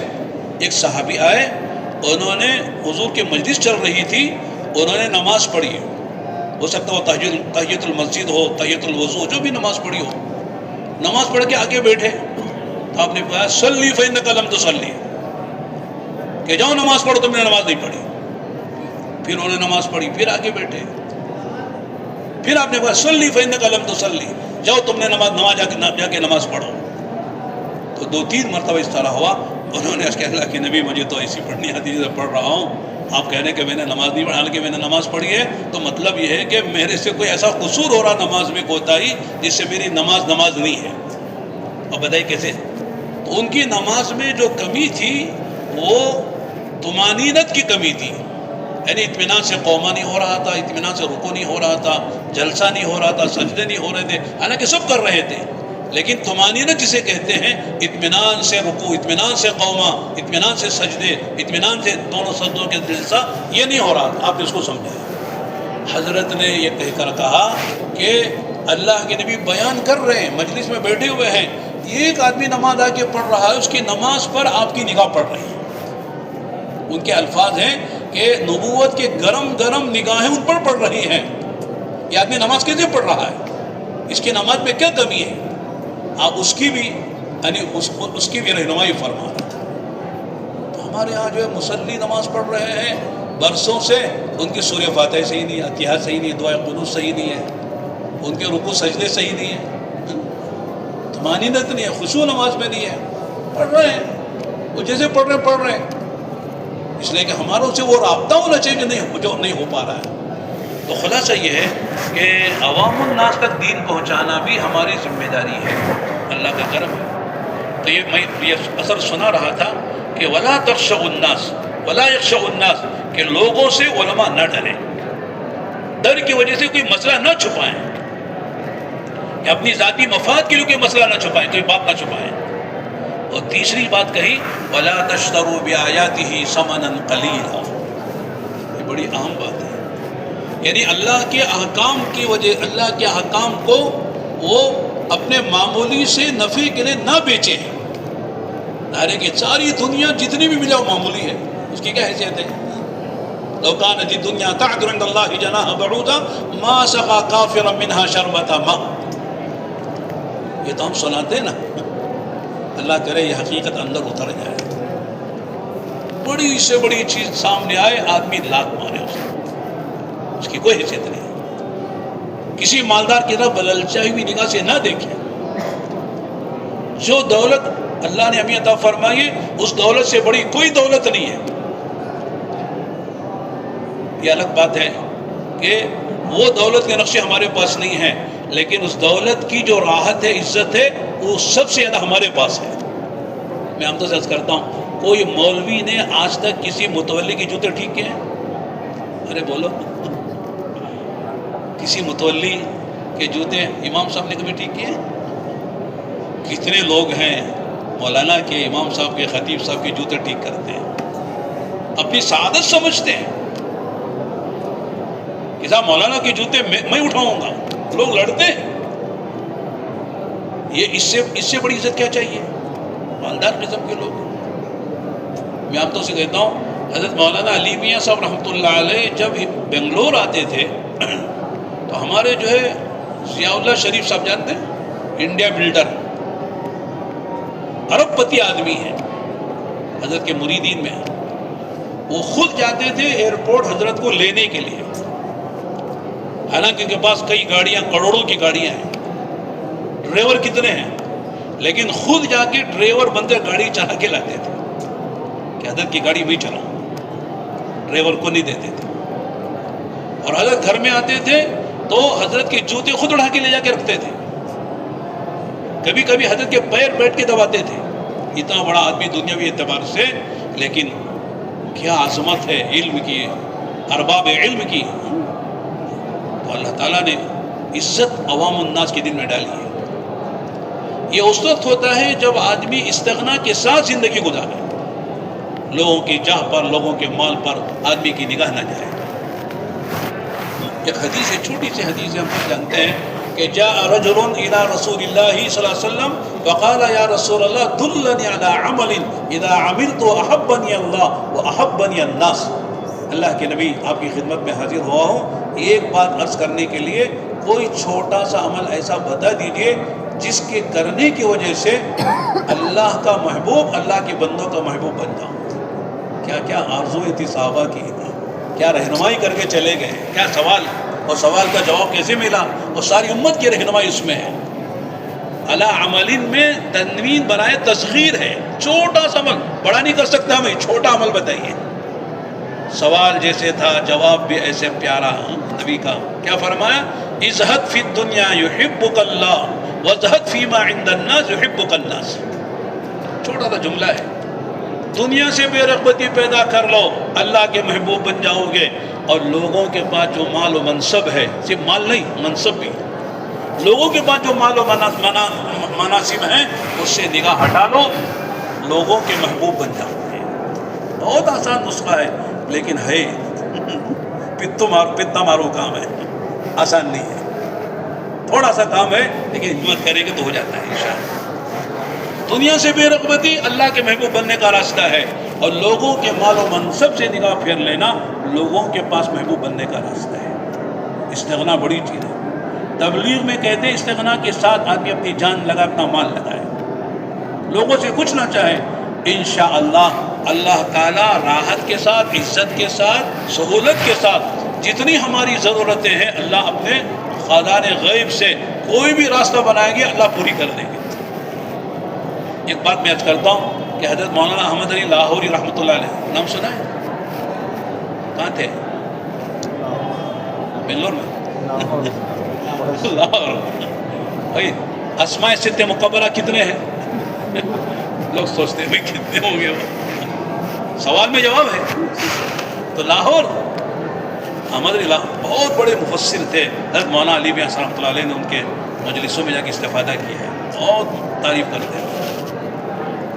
S1: ایک صحابی آئے، انہوں نے حضور کی مجلس چل رہی تھی، انہوں نے نماز پڑھی، ہو سکتا ہو تحیۃ المسجد ہو، تحیۃ الوضو، جو بھی نماز پڑھی ہو، نماز پڑھ کے آگے بیٹھے تو آپ نے کہا صلی فإنک لم تصلی، کہ جاؤ نماز پڑھو، تم نے نماز نہیں پڑھی۔ پھر انہوں نے نماز پڑھی، پھر آگے بیٹھے، پھر آپ نے کہا صلی فإنک لم تصلی، جاؤ تم نے نماز جا کے نماز پڑھو۔ تو 2-3 مرتبہ اس طرح ہوا، انہوں نے کہا اللہ کہ نبی مجھے تو ایسی پڑھنی آتی ہے، پڑھ رہا ہوں، آپ کہہ رہے ہیں کہ میں نے نماز نہیں پڑھی، حالانکہ میں نے نماز پڑھی ہے، تو مطلب یہ ہے کہ میرے سے کوئی ایسا قصور ہو رہا نماز میں کوتاہی جس سے میری نماز نہیں ہے۔ اور بتائیے کیسے؟ تو
S3: ان کی نماز میں جو کمی تھی وہ طمانینت کی کمی تھی، یعنی اطمینان سے قوما نہیں ہو رہا تھا، اطمینان سے رکوع نہیں ہو رہا تھا، جلسہ نہیں ہو رہا تھا، سجدے نہیں ہو رہے تھے، حالانکہ سب کر رہے تھے، لیکن طمانینت جسے کہتے ہیں اطمینان سے رکوع، اطمینان سے قوما، اطمینان سے سجدے، اطمینان سے دونوں سجدوں کے جلسہ، یہ نہیں ہو رہا تھا. آپ اس کو سمجھیں. حضرت نے یہ کہہ کر کہا کہ اللہ کے نبی بیان کر رہے ہیں، مجلس میں بیٹھے ہوئے ہیں، ایک آدمی نماز آ کے پڑھ رہا ہے، اس کی نماز پر آپ کی نگاہ پڑ رہی ہے. ان کے الفاظ ہیں کہ نبوت کے گرم گرم نگاہیں ان پر پڑ رہی ہیں. یہ آدمی نماز کیسے پڑھ رہا ہے؟ اس کی نماز میں کیا کمی ہے؟ آپ اس کی بھی یعنی اس کی بھی رہنمائی فرما. تو ہمارے ہاں جو ہے مصلی نماز پڑھ رہے ہیں برسوں سے، ان کی سورہ فاتحہ صحیح نہیں ہے، اتحاد صحیح نہیں ہے، دعائے قنوت صحیح نہیں ہے، ان کے رکوع سجدے صحیح نہیں ہے، طمانینت نہیں ہے، خشوع نماز میں نہیں ہے، پڑھ رہے ہیں وہ جیسے پڑھ رہے ہیں. اس لیے کہ ہماروں سے وہ رابطہ ہونا چاہیے جو نہیں ہو پا رہا ہے. تو خلاصہ یہ ہے کہ عوام الناس تک دین پہنچانا بھی ہماری ذمہ داری ہے، اللہ کا کرم ہے. تو یہ اثر سنا رہا تھا کہ ولا تخشوا الناس ولا یخشوا الناس، کہ لوگوں سے علماء نہ ڈریں، ڈر کی وجہ سے کوئی مسئلہ نہ چھپائیں، کہ اپنی ذاتی مفاد کے لیے کوئی مسئلہ نہ چھپائیں، کوئی بات نہ چھپائیں. اور تیسری بات کہی ولا تشتروا بآیاتہ ثمنا قلیلا، یہ بڑی اہم بات ہے. یعنی اللہ کے احکام کی وجہ، اللہ کے احکام کو وہ اپنے معمولی سے نفع کے لیے نہ بیچیں. ظاہر ہے کہ ساری دنیا جتنی بھی ملے وہ معمولی ہے، اس کی کیا حیثیت ہے؟ لو كانت الدنيا تعدل عند الله جناح بعوضة ما سقى كافرا منها شربة ماء. یہ تو ہم سناتے ہیں نا، اللہ کرے یہ حقیقت اندر اتر جائے، بڑی سے بڑی چیز سامنے آئے، آدمی لات مارے اس کی کوئی حیثیت نہیں. کسی مالدار کی طرف بللچائی ہوئی نگاہ سے نہ دیکھیں. جو دولت اللہ نے ہمیں عطا فرمائی اس دولت سے بڑی کوئی دولت نہیں ہے. یہ الگ بات ہے کہ وہ دولت کے نقشے ہمارے پاس نہیں ہیں، لیکن اس دولت کی جو راحت ہے، عزت ہے، وہ سب سے زیادہ ہمارے پاس ہے. میں عام طور سے عرض کرتا ہوں، کوئی مولوی نے آج تک کسی متولی کے جوتے ٹھیک کیے ہیں؟ ارے بولو، کسی متولی کے جوتے امام صاحب نے کبھی ٹھیک کیے ہیں؟ کتنے لوگ ہیں مولانا کے، امام صاحب کے، خطیب صاحب کے جوتے ٹھیک کرتے ہیں، اپنی سعادت سمجھتے ہیں کہ صاحب مولانا کے جوتے میں اٹھاؤں گا. لوگ لڑتے ہیں. یہ اس سے بڑی عزت کیا چاہیے؟ مالدار قسم کے لوگ. میں آپ تو سے کہتا ہوں، حضرت مولانا علی میاں صاحب رحمۃ اللہ علیہ جب بنگلور آتے تھے تو ہمارے جو ہے ضیاء اللہ شریف صاحب جانتے ہیں، انڈیا بلڈر، ارب پتی آدمی ہیں، حضرت کے مریدین میں. وہ خود جاتے تھے ایئرپورٹ حضرت کو لینے کے لیے، حالانکہ ان کے پاس کئی گاڑیاں، کروڑوں کی گاڑیاں ہیں، ڈرائیور کتنے ہیں، لیکن خود جا کے ڈرائیور بن کر گاڑی چلا کے لاتے تھے کہ حضرت کی گاڑی بھی چلاؤں، ڈرائیور کو نہیں دیتے تھے. اور حضرت گھر میں آتے تھے تو حضرت کے جوتے خود اڑا کے لے جا کے رکھتے تھے. کبھی کبھی حضرت کے پیر بیٹھ کے دباتے تھے. اتنا بڑا آدمی دنیاوی اعتبار سے، لیکن کیا عظمت ہے علم کی، ارباب علم کی. تو اللہ تعالیٰ نے عزت عوام الناس کے دل میں ڈالی ہے. یہ اس وقت ہوتا ہے جب آدمی استغنا کے ساتھ زندگی گزارے، لوگوں کی جاہ پر، لوگوں کے مال پر آدمی کی نگاہ نہ جائے. ایک حدیث ہے، چھوٹی سی حدیث ہے، ہم جانتے ہیں کہ جاء رجل الى رسول اللہ صلی اللہ علیہ وسلم فقال یا رسول اللہ دلنی علی عمل اذا عملت احبنی اللہ واحبنی الناس. اللہ کے نبی آپ کی خدمت میں حاضر ہوا ہوں، ایک بات عرض کرنے کے لیے، کوئی چھوٹا سا عمل ایسا بتا دیجئے جس کے کرنے کی وجہ سے اللہ کا محبوب، اللہ کے بندوں کا محبوب بن جاؤں. کیا کیا آرزویں تھی صحابہ کی، کیا رہنمائی کر کے چلے گئے، کیا سوال، اور سوال کا جواب کیسے ملا، اور ساری امت کی رہنمائی اس میں ہے. علی عمل میں تنوین برائے تصغیر ہے، چھوٹا سا عمل، بڑا نہیں کر سکتا ہمیں، چھوٹا عمل بتائیے. سوال جیسے تھا، جواب بھی ایسے پیارا. نبی کا کیا فرمایا؟ ازہد فی الدنیا یحبک اللہ وزہد فیما عند الناس یحبک الناس. چھوٹا سا جملہ ہے. دنیا سے بے رغبتی پیدا کر لو, اللہ کے محبوب بن جاؤ گے. اور لوگوں کے پاس جو مال و منصب ہے, صرف مال نہیں منصب بھی, لوگوں کے پاس جو مال و مناصب ہیں اس سے نگاہ ہٹا لو, لوگوں کے محبوب بن جاؤ گے. بہت آسان نسخہ ہے لیکن ہے پتا مارو کام ہے, آسان نہیں ہے, تھوڑا سا کام ہے لیکن ہمت کرے گا تو ہو جاتا ہے انشاءاللہ. دنیا سے بے رغبتی اللہ کے محبوب بننے کا راستہ ہے, اور لوگوں کے مال و منصب سے نگاہ پھیر لینا لوگوں کے پاس محبوب بننے کا راستہ ہے. استغنا بڑی چیز ہے. تبلیغ میں کہتے ہیں استغنا کے ساتھ آدمی اپنی جان لگائے, اپنا مال لگائے, لوگوں سے کچھ نہ چاہے. انشاءاللہ اللہ تعالیٰ راحت کے ساتھ, عزت کے ساتھ, سہولت کے ساتھ جتنی ہماری ضرورتیں ہیں اللہ اپنے خزانہ غیب سے کوئی بھی راستہ بنائیں گے, اللہ پوری کر دیں گے. ایک بات میں عرض کرتا ہوں کہ حضرت مولانا احمد علی لاہوری رحمۃ اللہ علیہ, نام سنا ہے؟ کہاں تھے؟ بنگلور میں. لاہور. بھائی اسماء ستہ مقبرہ کتنے ہیں؟ لوگ سوچتے ہیں کتنے ہوں گے, وہ سوال میں جواب ہے. تو لاہور احمد علی بہت بڑے مفسر تھے. حضرت مولانا علی بیاں رحمۃ اللہ علیہ نے ان کے مجلسوں میں جا کے استفادہ کیا ہے, بہت تعریف کرتے ہیں.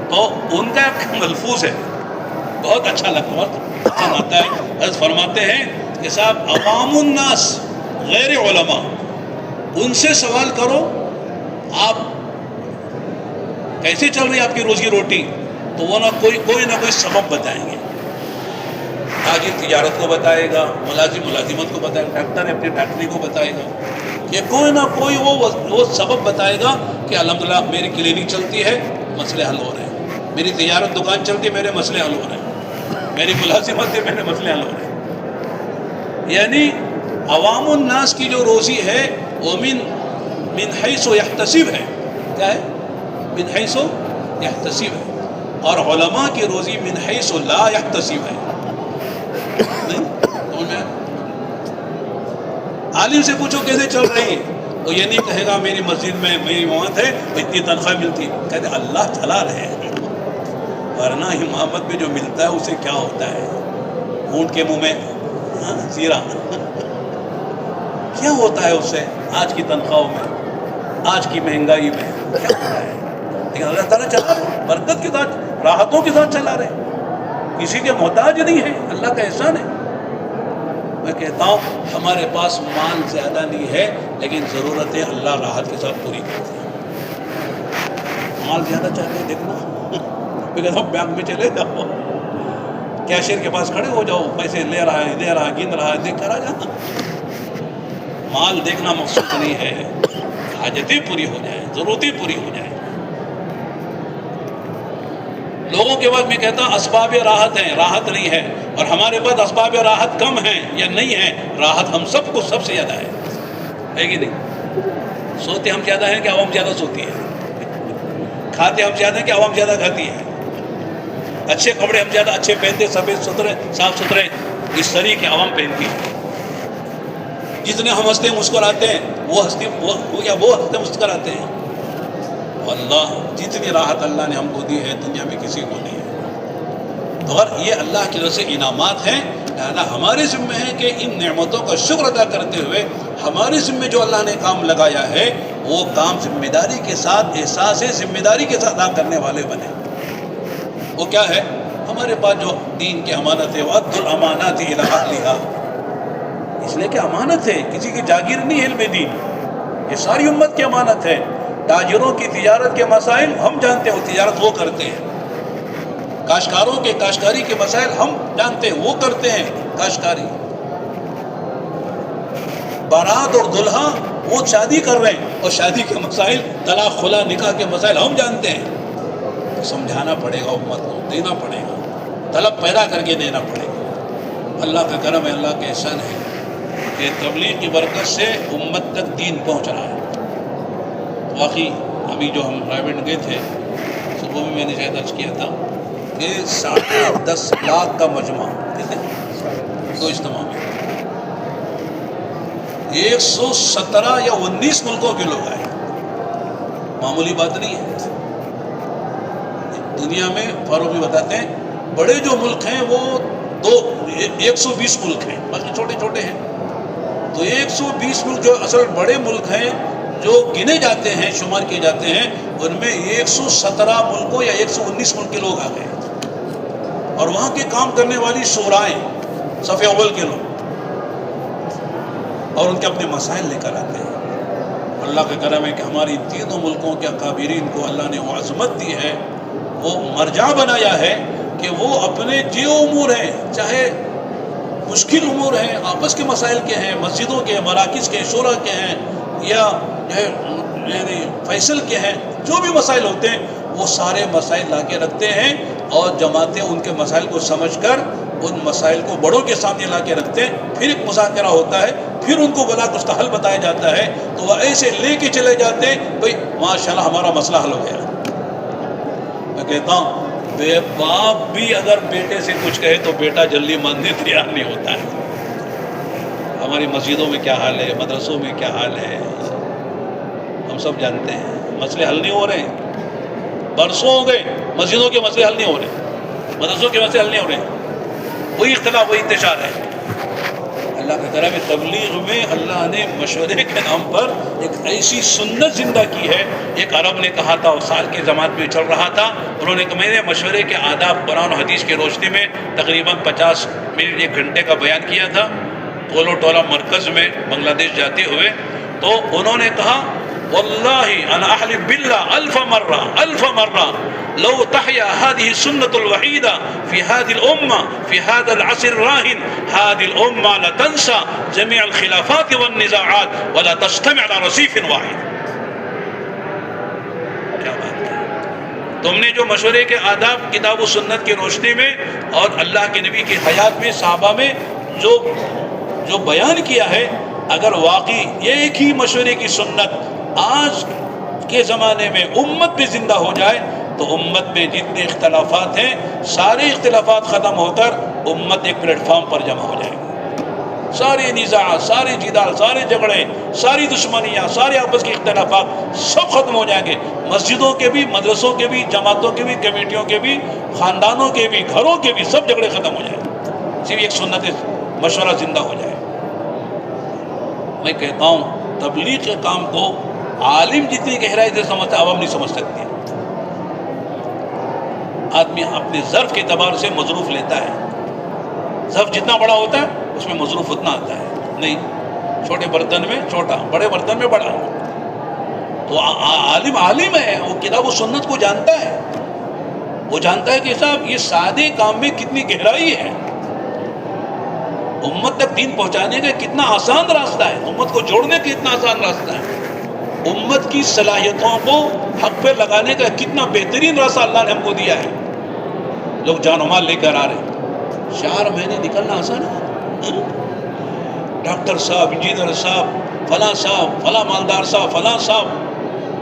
S3: تو ان کا ایک ملفوظ ہے بہت اچھا لگتا ہے. حضرت فرماتے ہیں کہ صاحب عوام الناس غیر علماء, ان سے سوال کرو آپ کیسے چل رہی ہے آپ کی روزی روٹی, تو وہ کوئی نہ کوئی سبب بتائیں گے. تاجر تجارت کو بتائے گا, ملازم ملازمت کو بتائے گا, ڈاکٹر اپنی ڈاکٹری کو بتائے گا, کہ کوئی نہ کوئی وہ سبب بتائے گا کہ الحمدللہ میری کلینک چلتی ہے, مسئلے حل ہو رہے ہیں, میری تجارت دکان چلتی ہے, میرے مسئلے حل ہو رہے ہیں, میری ملازمت ہے, میرے مسئلے حل ہو رہے ہیں. یعنی عوام الناس کی جو روزی ہے وہ من حیث یحتسب ہے. کیا ہے؟ من حیث یحتسب ہے. اور علماء کی روزی من حیث لا یحتسب ہے. عالم سے پوچھو کیسے چل رہی ہے, وہ یہ نہیں کہے گا میری مسجد میں میری موت ہے وہ اتنی تنخواہ ملتی, کہتے اللہ چلا رہے ہیں, ورنہ امامت میں جو ملتا ہے اسے کیا ہوتا ہے, اونٹ کے منہ میں زیرہ کیا ہوتا ہے اس سے آج کی تنخواہوں میں, آج کی مہنگائی میں کیا ہوتا ہے. لیکن اللہ تعالیٰ چلا رہے, برکت کے ساتھ, راحتوں کے ساتھ چلا رہے, کسی کے محتاج نہیں ہے, اللہ کا احسان ہے. میں کہتا ہوں ہمارے پاس مال زیادہ نہیں ہے لیکن ضرورتیں اللہ راحت کے ساتھ پوری کرتے ہیں. مال زیادہ چاہتے ہیں دیکھنا, میں کہتا ہوں بینک میں چلے جاؤ, کیشیئر کے پاس کھڑے ہو جاؤ, پیسے لے رہا ہے, دے رہا ہے, گن رہا ہے, دیکھ کر آ جانا. مال دیکھنا مقصود نہیں ہے, حاجتیں پوری ہو جائیں, ضرورتیں پوری ہو جائیں. لوگوں کے بعد میں کہتا ہوں اسباب راحت ہیں, راحت نہیں ہے, اور ہمارے پاس اسباب راحت کم ہیں یا نہیں ہیں, راحت ہم سب کو سب سے زیادہ ہے کہ نہیں؟ سوتے ہم زیادہ ہیں کہ عوام زیادہ سوتی ہے, کھاتے ہم زیادہ ہیں کہ عوام زیادہ کھاتی ہے, اچھے کپڑے ہم زیادہ اچھے پہنتے, سفید ستھرے صاف ستھرے اس طریقے کے عوام پہنتی ہے. جتنے ہم ہنستے مسکراتے ہیں وہ ہنستے مسکراتے ہیں. اللہ جتنی راحت اللہ نے ہم کو دی ہے دنیا میں کسی کو نہیں ہے, اور یہ اللہ کی طرف سے انعامات ہیں. لہذا ہمارے ذمہ ہے کہ ان نعمتوں کا شکر ادا کرتے ہوئے ہمارے ذمہ جو اللہ نے کام لگایا ہے وہ کام ذمہ داری کے ساتھ, احساس ذمہ داری کے ساتھ ادا کرنے والے بنے. وہ کیا ہے؟ ہمارے پاس جو دین کی امانت ہے, وَأَدُّوا الْأَمَانَاتِ إِلَىٰ أَهْلِهَا, اس لیے کہ امانت ہے, کسی کی جاگیر نہیں ہے علم دین, یہ ساری امت کی امانت ہے. تاجروں کی تجارت کے مسائل ہم جانتے ہیں, وہ تجارت وہ کرتے ہیں. کاشتکاروں کے کاشتکاری کے مسائل ہم جانتے ہیں, وہ کرتے ہیں کاشتکاری. بارات اور دلہا وہ شادی کر رہے ہیں, اور شادی کے مسائل, طلاق خلا نکاح کے مسائل ہم جانتے ہیں. سمجھانا پڑے گا امت کو, دینا پڑے گا, طلب پیدا کر کے دینا پڑے گا. اللہ کا کرم ہے, اللہ کا احسان ہے کہ تبلیغ کی برکت سے امت تک دین پہنچ رہا ہے. واقعی ابھی جو ہم پرائیویٹ گئے تھے صبح میں نے شاید درج کیا تھا کہ 10.5 لاکھ کا مجمع, کتنے 2 اجتماع میں 117 یا 19 ملکوں کے لوگ آئے. معمولی بات نہیں ہے. دنیا میں فاروق بھی بتاتے ہیں بڑے جو ملک ہیں وہ 120 ملک ہیں، باقی چھوٹے چھوٹے ہیں. تو 120 ملک جو اصل بڑے ملک ہیں جو گنے جاتے ہیں، شمار کیے جاتے ہیں، ان میں 117 ملکوں یا 119 ملک کے لوگ آ گئے، اور وہاں کے کام کرنے والی شورائیں صف اول کے لوگ، اور ان کے اپنے مسائل لے کر آتے ہیں. اللہ کا کرم ہے کہ ہماری تینوں ملکوں کے اکابرین کو اللہ نے وہ عظمت دی ہے، وہ مرجع بنایا ہے کہ وہ اپنے جو امور ہیں، چاہے مشکل امور ہیں، آپس کے مسائل کے ہیں، مسجدوں کے، مراکز کے، شورا کے ہیں، یا یعنی فیصل کے ہیں، جو بھی مسائل ہوتے ہیں وہ سارے مسائل لا کے رکھتے ہیں، اور جماعتیں ان کے مسائل کو سمجھ کر ان مسائل کو بڑوں کے سامنے لا کے رکھتے ہیں. پھر ایک مذاکرہ ہوتا ہے، پھر ان کو بلا اس کا حل بتایا جاتا ہے، تو وہ ایسے لے کے چلے جاتے ہیں بھائی ماشاءاللہ ہمارا مسئلہ حل ہو گیا. میں کہتا ہوں بے باپ بھی اگر بیٹے سے کچھ کہے تو بیٹا جلدی ماننے تیار نہیں ہوتا ہے. ہماری مسجدوں میں کیا حال ہے، مدرسوں میں کیا حال ہے، ہم سب جانتے ہیں. مسئلے حل نہیں ہو رہے ہیں، برسوں ہو گئے مسجدوں کے مسئلے حل نہیں ہو رہے، مدرسوں کے مسئلے حل نہیں ہو رہے، وہی اختلاف، وہی انتشار ہے. اللہ کا کرم ہے تبلیغ میں اللہ نے مشورے کے نام پر ایک ایسی سنت زندہ کی ہے. ایک عرب نے کہا تھا، سال کی جماعت میں چل رہا تھا، انہوں نے کہا میں نے مشورے کے آداب قرآن و حدیث کی روشنی میں تقریباً 50 منٹ 1 گھنٹے کا بیان کیا تھا. پولو ٹولہ مرکز میں بنگلہ دیش جاتے ہوئے تو انہوں نے کہا واللہ انا احلف باللہ الف مرہ لو تحیا هذه السنة الوحيدة في هذه الأمة في هذا العصر الراهن هذه الأمة لتنسى جميع الخلافات والنزاعات ولا تجتمع على رصيف واحد. کیا بات ہے، تم نے جو مشورے کے آداب کتاب و سنت کی روشنی میں اور اللہ کے نبی کی حیات میں صحابہ میں جو بیان کیا ہے، اگر واقعی ایک ہی مشورے کی سنت آج کے زمانے میں امت میں زندہ ہو جائے تو امت میں جتنے اختلافات ہیں سارے اختلافات ختم ہو کر امت ایک پلیٹ فارم پر جمع ہو جائے گی. سارے نزاع، سارے جدال، سارے جھگڑے، ساری دشمنیاں، سارے آپس کے اختلافات سب ختم ہو جائیں گے. مسجدوں کے بھی، مدرسوں کے بھی، جماعتوں کے بھی، کمیٹیوں کے بھی، خاندانوں کے بھی، گھروں کے بھی، سب جھگڑے ختم ہو جائیں گے، صرف ایک سنت مشورہ زندہ ہو جائے. میں کہتا ہوں تبلیغ کے کام کو عالم جتنی گہرائی سے سمجھتا عوام نہیں سمجھ سکتی. آدمی اپنے ظرف کے اعتبار سے مصروف لیتا ہے، ظرف جتنا بڑا ہوتا ہے اس میں مصروف اتنا آتا ہے. نہیں، چھوٹے برتن میں چھوٹا، بڑے برتن میں بڑا. تو عالم ہے، وہ کتاب و سنت کو جانتا ہے، وہ جانتا ہے کہ صاحب یہ سادے کام میں کتنی گہرائی ہے، امت تک دین پہنچانے کا کتنا آسان راستہ ہے، امت کو جوڑنے کا کتنا آسان راستہ ہے، امت کی صلاحیتوں کو حق پہ لگانے کا کتنا بہترین راستہ اللہ نے ہم کو دیا ہے. لوگ جان و مال لے کر آ رہے ہیں، 4 مہینے نکلنا آسان ہے. ڈاکٹر صاحب، انجینئر صاحب، فلاں صاحب، فلاں مالدار صاحب، فلاں صاحب،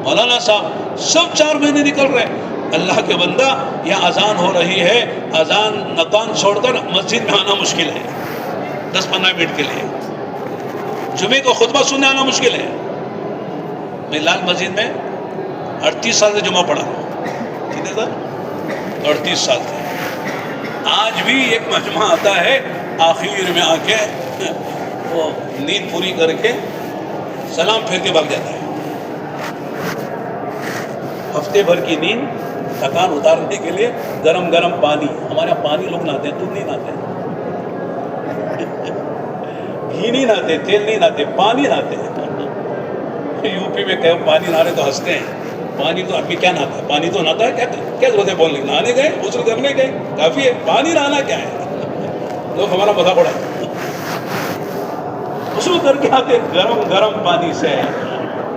S3: مولانا صاحب، سب 4 مہینے نکل رہے ہیں. اللہ کے بندہ یہاں اذان ہو رہی ہے، اذان نقان چھوڑ کر مسجد میں آنا مشکل ہے 10-15 منٹ کے لیے. جمعے کو خطبہ سننے آنا مشکل ہے. میں لال مسجد میں 38 سال سے جمعہ پڑھا، کتنے سال؟ 38 سال سے. آج بھی ایک مجمع آتا ہے، آخر میں آ کے وہ نیند پوری کر کے سلام پھیر کے بھاگ جاتا ہے. ہفتے بھر کی نیند، تھکان اتارنے کے لیے گرم گرم پانی. ہمارے یہاں پانی لوگ نہاتے ہیں، دودھ نہیں نہاتے، گھی نہیں نہاتے، تیل نہیں نہاتے، پانی نہاتے ہیں. یو پی میں کہ پانی نہا رہے تو ہنستے ہیں. پانی تو آدمی کیا نہاتا ہے؟ پانی تو نہاتا ہے، کیا ضرورت ہے بولنے؟ نہانے گئے، غسل کرنے گئے، کافی ہے. پانی نہانا کیا ہے؟ لوگ ہمارا مذاق اڑاتے ہیں. غسل کر کے آتے گرم گرم پانی سے،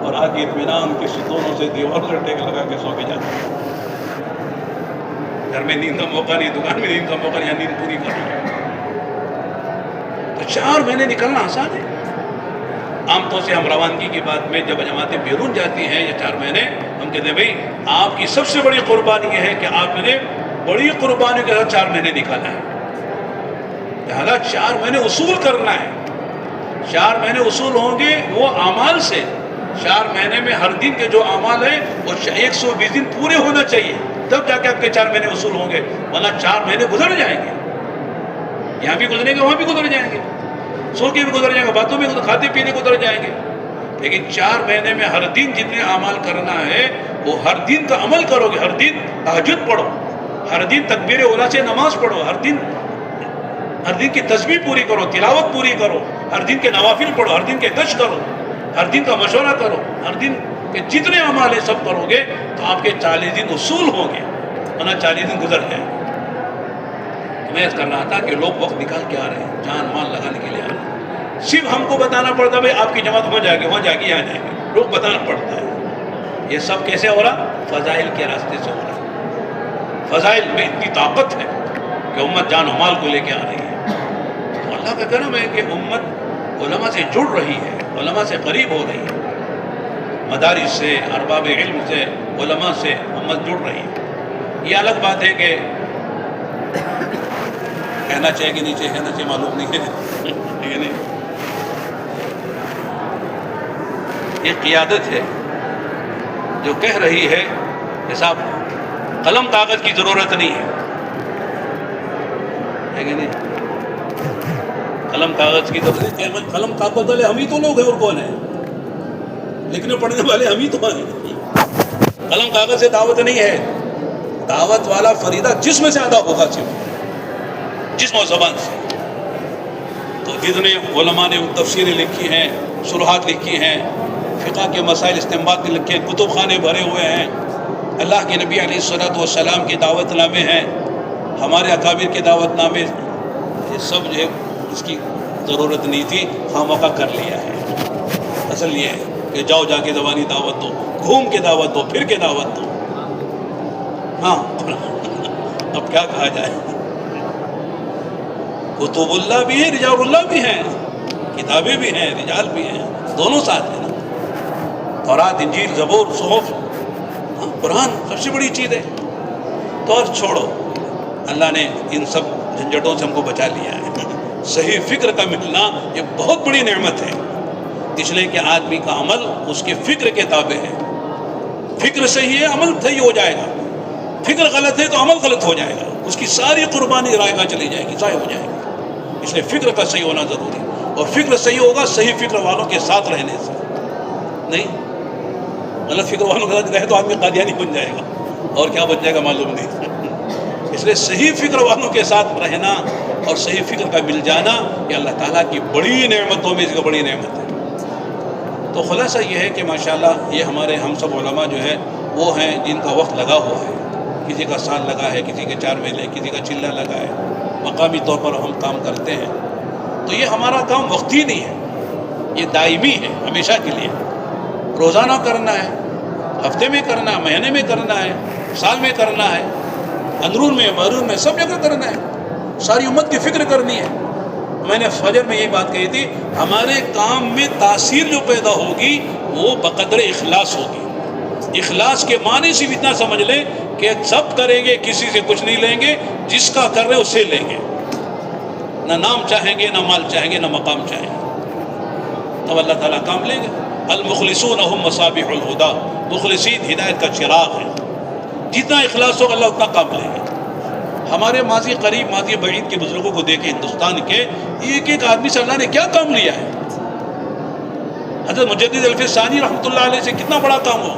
S3: اور آگے اطمینان کے ستونوں سے دیوار سے ٹیک لگا کے سو کے جاتے ہیں. گھر میں نیند کا موقع نہیں، دکان میں نیند کا موقع نہیں، نیند پوری کرنا. تو 4 مہینے نکلنا آسان ہے. عام طور سے ہم روانگی کی بات میں جب جماعتیں بیرون جاتی ہیں یا 4 مہینے، ہم کہتے ہیں بھائی آپ کی سب سے بڑی قربانی یہ ہے کہ آپ نے بڑی قربانی کے ساتھ 4 مہینے نکالا ہے. لہذا 4 مہینے اصول کرنا ہے. 4 مہینے اصول ہوں گے وہ اعمال سے. 4 مہینے میں ہر دن کے جو اعمال ہیں وہ 120 دن پورے ہونا چاہیے. تب جا کے آپ کے 4 مہینے وصول ہوں گے، ورنہ 4 مہینے گزر جائیں گے، یہاں بھی گزریں گے وہاں بھی گزر جائیں گے، سو کے بھی گزر جائیں گے، باتوں میں کھاتے پینے گزر جائیں گے. لیکن 4 مہینے میں ہر دن جتنے اعمال کرنا ہے وہ ہر دن کا عمل کرو گے. ہر دن تہجد پڑھو، ہر دن تکبیر اولیٰ سے نماز پڑھو، ہر دن کی تسبیح پوری کرو، تلاوت پوری کرو، ہر دن کے نوافل پڑھو، ہر دن کے گشت کرو، ہر دن کا مشورہ کرو، ہر دن کے جتنے اعمال ہیں سب کرو گے تو آپ کے 40 دن وصول ہوں گے، ورنہ 40 دن گزر جائیں گے. میں اس کر رہا تھا کہ لوگ وقت نکال کے آ رہے ہیں، جان مال لگانے کے لیے آ رہے ہیں. صرف ہم کو بتانا پڑتا ہے بھائی آپ کی جماعت وہاں جائے گی، وہاں جائے گی، یہاں جائے گی، لوگ بتانا پڑتا ہے. یہ سب کیسے ہو رہا؟ فضائل کے راستے سے ہو رہا ہے. فضائل میں اتنی طاقت ہے کہ امت جان و مال کو لے کے آ رہی ہے. تو اللہ کا کرم ہے کہ امت علماء سے جڑ رہی ہے، علماء سے قریب ہو رہی ہے، مدارس سے، ارباب علم سے، علماء سے امت جڑ رہی ہے. یہ الگ بات ہے کہ کہنا چاہیے کہ نہیں چاہیے، کہنا چاہیے معلوم نہیں ہے، ٹھیک ہے نہیں. یہ قیادت ہے جو کہہ رہی ہے کہ صاحب قلم کاغذ کی ضرورت نہیں ہے کہ نہیں؟ قلم کاغذ کی ضرورت ہے. قلم کاغذ والے ہم ہی تو لوگ ہیں، اور کون ہے؟ لکھنے پڑھنے والے ہم ہی تو ہیں. قلم کاغذ سے دعوت نہیں ہے. دعوت والا فریضہ جسم سے ادا ہوگا، صرف جسم و زبان سے. تو جتنے علماء نے تفسیریں لکھی ہیں، شروحات لکھی ہیں، فقہ کے مسائل استنباط لکھے ہیں، کتب خانے بھرے ہوئے ہیں، اللہ کے نبی علیہ الصلوۃ والسلام کے دعوت نامے ہیں، ہمارے اکابر کے دعوت نامے، یہ سب جو ہے اس کی ضرورت نہیں تھی، ہم موقع کر لیا ہے. اصل یہ ہے کہ جاؤ جا کے زبانی دعوت دو، گھوم کے دعوت دو، پھر کے دعوت دو. ہاں اب کیا کہا جائے؟ کتب اللہ بھی ہے، رجال اللہ بھی ہیں، کتابیں بھی ہیں، رجال بھی ہیں، دونوں ساتھ ہیں نا. تورات، انجیل، زبور، صحف، قرآن سب سے بڑی چیز ہے. تو اور چھوڑو، اللہ نے ان سب جھنجھٹوں سے ہم کو بچا لیا ہے. صحیح فکر کا ملنا یہ بہت بڑی نعمت ہے، اس لیے کہ آدمی کا عمل اس کے فکر کے تابع ہے. فکر صحیح ہے، عمل صحیح ہو جائے گا. فکر غلط ہے تو عمل غلط ہو جائے گا، اس کی ساری قربانی رائے گاہ چلی جائے گی، ضائع ہو جائے گی. اس لیے فکر کا صحیح ہونا ضروری ہے، اور فکر صحیح ہوگا صحیح فکر والوں کے ساتھ رہنے سے. نہیں غلط فکر والوں کے ساتھ رہے تو آدمی قادیانی بن جائے گا، اور کیا بن جائے گا معلوم نہیں. اس لیے صحیح فکر والوں کے ساتھ رہنا اور صحیح فکر کا مل جانا یہ اللہ تعالیٰ کی بڑی نعمتوں میں اس کا بڑی نعمت ہے. تو خلاصہ یہ ہے کہ ماشاءاللہ یہ ہمارے ہم سب علماء جو ہے وہ ہیں جن کا وقت لگا ہوا ہے. کسی کا سال لگا ہے، کسی کے 4 مہینے، کسی کا چلہ لگا ہے. مقامی طور پر ہم کام کرتے ہیں. تو یہ ہمارا کام وقتی نہیں ہے، یہ دائمی ہے، ہمیشہ کے لیے. روزانہ کرنا ہے، ہفتے میں کرنا ہے، مہینے میں کرنا ہے، سال میں کرنا ہے، اندرون میں بیرون میں سب جگہ کرنا ہے. ساری امت کی فکر کرنی ہے. میں نے فجر میں یہ بات کہی تھی، ہمارے کام میں تاثیر جو پیدا ہوگی وہ بقدر اخلاص ہوگی. اخلاص کے معنی صرف اتنا سمجھ لیں کہ سب کریں گے، کسی سے کچھ نہیں لیں گے، جس کا کر رہے اس سے لیں گے. نہ نام چاہیں گے، نہ مال چاہیں گے، نہ مقام چاہیں گے. تب اللہ تعالیٰ کام لیں گے. المخلصون هم مصابیح الہدیٰ، مخلصین ہدایت کا چراغ ہے. جتنا اخلاص ہوگا اللہ اتنا کام لیں گے. ہمارے ماضی قریب ماضی بعید کے بزرگوں کو دیکھیں، ہندوستان کے ایک ایک آدمی سے اللہ نے کیا کام لیا ہے. حضرت مجدد الف ثانی رحمۃ اللہ علیہ سے کتنا بڑا کام ہوا.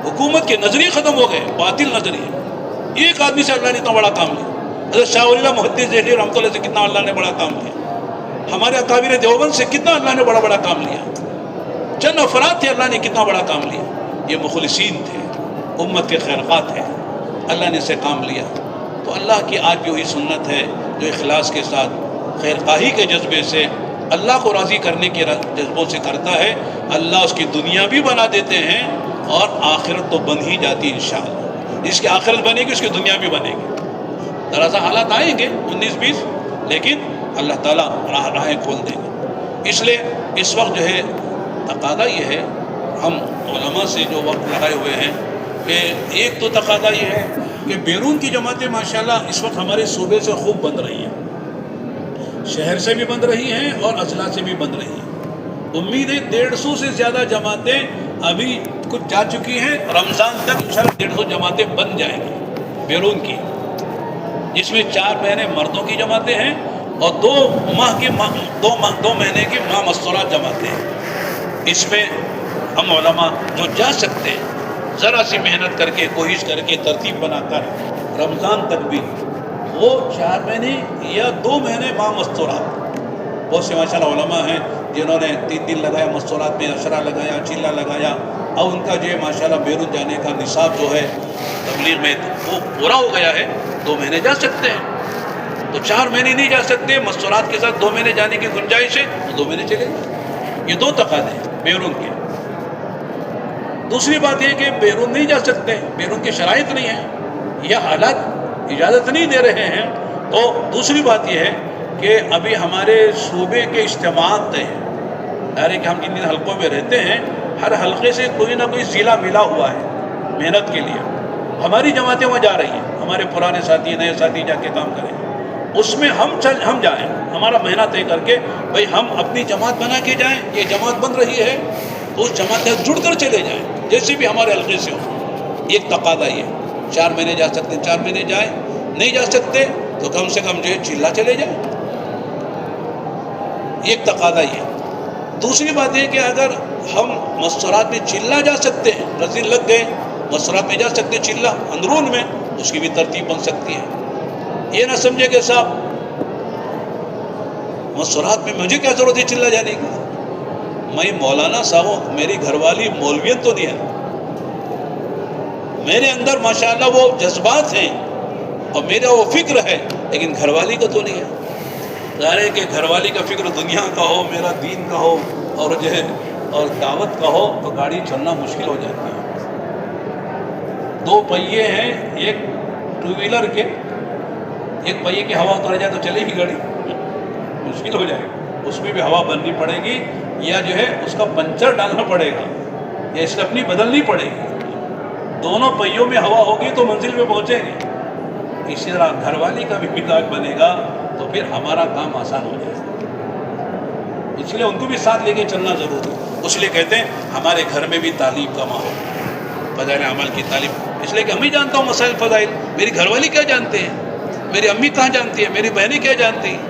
S3: حکومت کے نظریے ختم ہو گئے، باطل نظریے. ایک آدمی سے اللہ نے اتنا بڑا کام لیا. حضرت شاہ ولی اللہ محدث دہلوی رحمۃ اللہ سے کتنا اللہ نے بڑا کام لیا. ہمارے اکابر دیوبند سے کتنا اللہ نے بڑا بڑا کام لیا. چند افراد تھے، اللہ نے کتنا بڑا کام لیا. یہ مخلصین تھے، امت کے خیرخواہ تھے، اللہ نے اسے کام لیا. تو اللہ کی آج بھی وہی سنت ہے جو اخلاص کے ساتھ خیرخواہی کے جذبے سے اللہ کو راضی کرنے کے جذبوں سے کرتا ہے، اللہ اس کی دنیا بھی بنا دیتے ہیں اور آخرت تو بن ہی جاتی انشاءاللہ. جس کی آخرت بنے گی اس کی دنیا بھی بنے گی. ذرا سا حالات آئیں گے 19-20، لیکن اللہ تعالیٰ راہیں کھول دیں گے. اس لیے اس وقت جو ہے تقاضا یہ ہے، ہم علماء سے جو وقت لگائے ہوئے ہیں، کہ ایک تو تقاضا یہ ہے کہ بیرون کی جماعتیں ماشاءاللہ اس وقت ہمارے صوبے سے خوب بن رہی ہیں، شہر سے بھی بن رہی ہیں اور اضلاع سے بھی بن رہی ہیں. امید ہے 150 سے زیادہ جماعتیں ابھی کچھ جا چکی ہیں. رمضان تک انشاءاللہ 150 جماعتیں بن جائیں گی. بیرون کی، جس میں 4 مہینے مردوں کی جماعتیں ہیں اور 2 مہینے کی ماہ مستورات جماعتیں ہیں۔ اس میں ہم علماء جو جا سکتے ہیں، ذرا سی محنت کر کے، کوشش کر کے، ترتیب بنا کر رمضان تک بھی وہ 4 مہینے یا 2 مہینے ماہ مستورات، بہت سے ماشاء اللہ علماء ہیں جنہوں نے 3 دن لگایا مستورات میں، اشرا لگایا، چلا لگایا، اور ان کا جو ہے ماشاء اللہ بیرون جانے کا نصاب جو ہے تبلیغ میں وہ پورا ہو گیا ہے، 2 مہینے جا سکتے ہیں۔ تو 4 مہینے نہیں جا سکتے، مستورات کے ساتھ 2 مہینے جانے کی گنجائش ہے تو 2 مہینے چلے گئے۔ یہ 2 تقاضے ہیں بیرون کے۔ دوسری بات یہ کہ بیرون نہیں جا سکتے، بیرون کی شرائط نہیں ہے یا حالات اجازت نہیں دے رہے ہیں، تو دوسری بات یہ ہے کہ ابھی ہمارے صوبے کے اجتماعات طے ہیں، ارے کہ ہم جن دن حلقوں میں رہتے ہیں، ہر حلقے سے کوئی نہ کوئی ضلع ملا ہوا ہے محنت کے لیے، ہماری جماعتیں وہاں جا رہی ہیں، ہمارے پرانے ساتھی نئے ساتھی جا کے کام کریں، اس میں ہم جائیں، ہمارا مہینہ طے کر کے بھائی ہم اپنی جماعت بنا کے جائیں، یہ جماعت بن رہی ہے تو اس جماعت سے جڑ کر چلے جائیں، جیسے بھی ہمارے حلقے سے ہو۔ ایک تقاضا یہ 4 مہینے جا سکتے 4 مہینے جائیں، نہیں جا سکتے تو کم سے کم جو ہے چلا چلے جائیں، ایک تقاضا یہ۔ دوسری بات یہ کہ اگر ہم مستورات میں چلا جا سکتے ہیں، رسین لگ گئے، مستورات میں جا سکتے چلا اندرون میں، اس کی بھی ترتیب بن سکتی ہے۔ یہ نہ سمجھے کہ صاحب مستورات میں مجھے کیا ضرورت ہے چلا جانے کی، میں مولانا صاحب ہوں، میری گھر والی مولویت تو نہیں ہے، میرے اندر ماشاءاللہ وہ جذبات ہیں اور میرا وہ فکر ہے، لیکن گھر والی کا تو نہیں ہے۔ ظاہر ہے کہ گھر والی کا فکر دنیا کا ہو، میرا دین کا ہو، اور جو ہے اور دعوت کا ہو، تو گاڑی چلنا مشکل ہو جاتی ہے۔ 2 پہیے ہیں، ایک 2 ویلر کے، ایک پہیے کی ہوا اتر جائے تو چلے گی گاڑی، مشکل ہو جائے گی، اس میں بھی ہوا بننی پڑے گی، یا جو ہے اس کا پنچر ڈالنا پڑے گا، یا اسٹپنی بدلنی پڑے گی، دونوں پہیوں میں ہوا ہوگی تو منزل میں پہنچیں گے۔ اسی طرح گھر والی کا بھی مزاج بنے گا تو پھر ہمارا کام آسان ہو جائے گا، اس لیے ان کو بھی ساتھ لے کے چلنا ضروری ہے۔ اس لیے کہتے ہیں ہمارے گھر میں بھی تعلیم کا ماحول، فضائل عمل کی تعلیم، اس لیے کہ ہم ہی جانتا ہوں مسائل فضائل، میری گھر والی کیا جانتے ہیں، میری امی کہاں جانتی ہے، میری بہنیں کیا جانتی ہیں،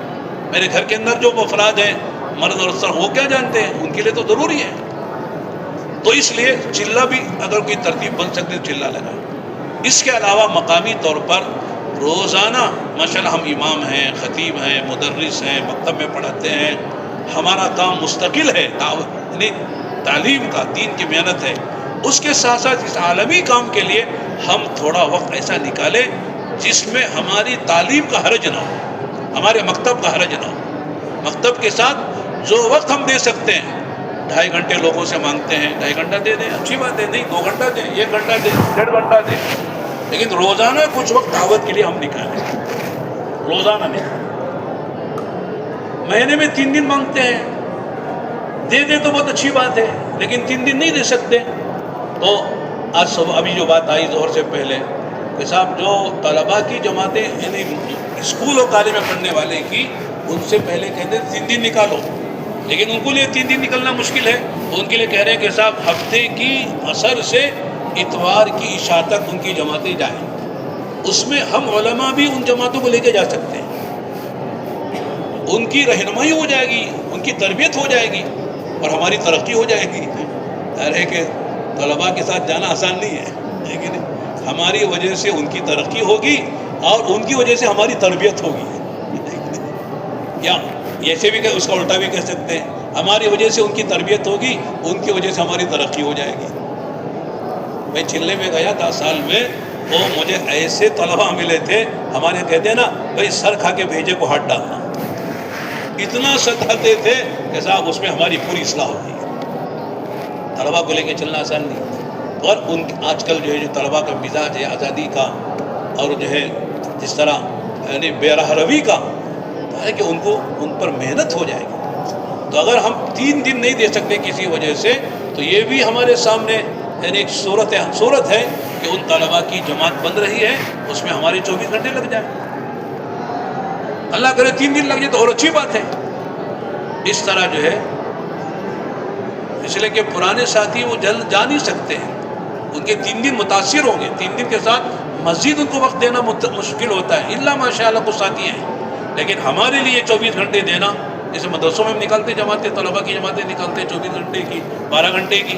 S3: میرے گھر کے اندر جو افراد ہیں مرد اور عورت وہ کیا جانتے ہیں، ان کے لیے تو ضروری ہے۔ تو اس لیے چلہ بھی اگر کوئی ترتیب بن سکتے تو چلہ لگائیں۔ اس کے علاوہ مقامی طور پر روزانہ ماشاءاللہ ہم امام ہیں، خطیب ہیں، مدرس ہیں، مکتب میں پڑھاتے ہیں، ہمارا کام مستقل ہے، یعنی تعلیم کا، دین کی محنت ہے۔ اس کے ساتھ ساتھ اس عالمی کام کے لیے ہم تھوڑا وقت ایسا نکالیں جس میں ہماری تعلیم کا حرج نہ ہو، ہمارے مکتب کا حرج نہ ہو۔ مکتب کے ساتھ جو وقت ہم دے سکتے ہیں، 2.5 گھنٹے لوگوں سے مانگتے ہیں، 2.5 گھنٹہ دے دیں، اچھی بات ہے، نہیں 2 گھنٹہ دیں، 1 گھنٹہ دیں، 1.5 گھنٹہ دیں، لیکن روزانہ کچھ وقت دعوت کے لیے ہم نکالیں، روزانہ نکالیں۔ مہینے میں 3 دن مانگتے ہیں، دے دیں تو بہت اچھی بات ہے، لیکن 3 دن نہیں دے سکتے تو آج صبح ابھی جو بات آئی ظہر سے پہلے کہ صاحب جو طلباء کی جماعتیں یعنی اسکول اور کالج میں پڑھنے والے کی، ان سے پہلے کہتے ہیں 3 دن نکالو، لیکن ان کو لیے 3 دن نکلنا مشکل ہے، تو ان کے لیے کہہ رہے ہیں کہ صاحب ہفتے کی عصر سے اتوار کی عشاء تک ان کی جماعتیں جائیں، اس میں ہم علماء بھی ان جماعتوں کو لے کے جا سکتے ہیں، ان کی رہنمائی ہو جائے گی، ان کی تربیت ہو جائے گی اور ہماری ترقی ہو جائے گی۔ ارے کہ طلباء کے ساتھ جانا آسان نہیں ہے، لیکن ہماری وجہ سے ان کی ترقی ہوگی اور ان کی وجہ سے ہماری تربیت ہوگی، یا ایسے بھی کہ اس کا الٹا بھی کہہ سکتے ہیں، ہماری وجہ سے ان کی تربیت ہوگی، ان کی وجہ سے ہماری ترقی ہو جائے گی۔ میں چلے میں گیا 10 سال میں، وہ مجھے ایسے طلباء ملے تھے، ہمارے کہتے ہیں نا بھائی سر کھا کے بھیجے کو ہاتھ ڈالنا، اتنا ستاتے تھے کہ صاحب اس میں ہماری پوری اصلاح ہوگی۔ طلباء کو لے کے چلنا آسان نہیں، اور ان آج کل جو ہے جو طلباء کا مزاج ہے آزادی کا، اور جو ہے جس طرح یعنی بے راہ روی کا ہے کہ ان پر محنت ہو جائے گی، تو اگر ہم 3 دن نہیں دے سکتے کسی وجہ سے، تو یہ بھی ہمارے سامنے یعنی ایک صورت ہے کہ ان طلباء کی جماعت بن رہی ہے، اس میں ہمارے 24 گھنٹے لگ جائیں، اللہ کرے 3 دن لگ جائے تو اور اچھی بات ہے۔ اس طرح جو ہے، اس لیے کہ پرانے ساتھی وہ جلد جا نہیں سکتے ہیں، ان کے 3 دن متاثر ہوں گے، 3 دن کے ساتھ مزید ان کو وقت دینا مشکل ہوتا ہے، الا ماشاء اللہ کچھ ساتھی ہیں، لیکن ہمارے لیے 24 گھنٹے دینا، جیسے مدرسوں میں ہم نکلتے جماعتیں، طلباء کی جماعتیں نکلتے 24 گھنٹے کی، 12 گھنٹے کی،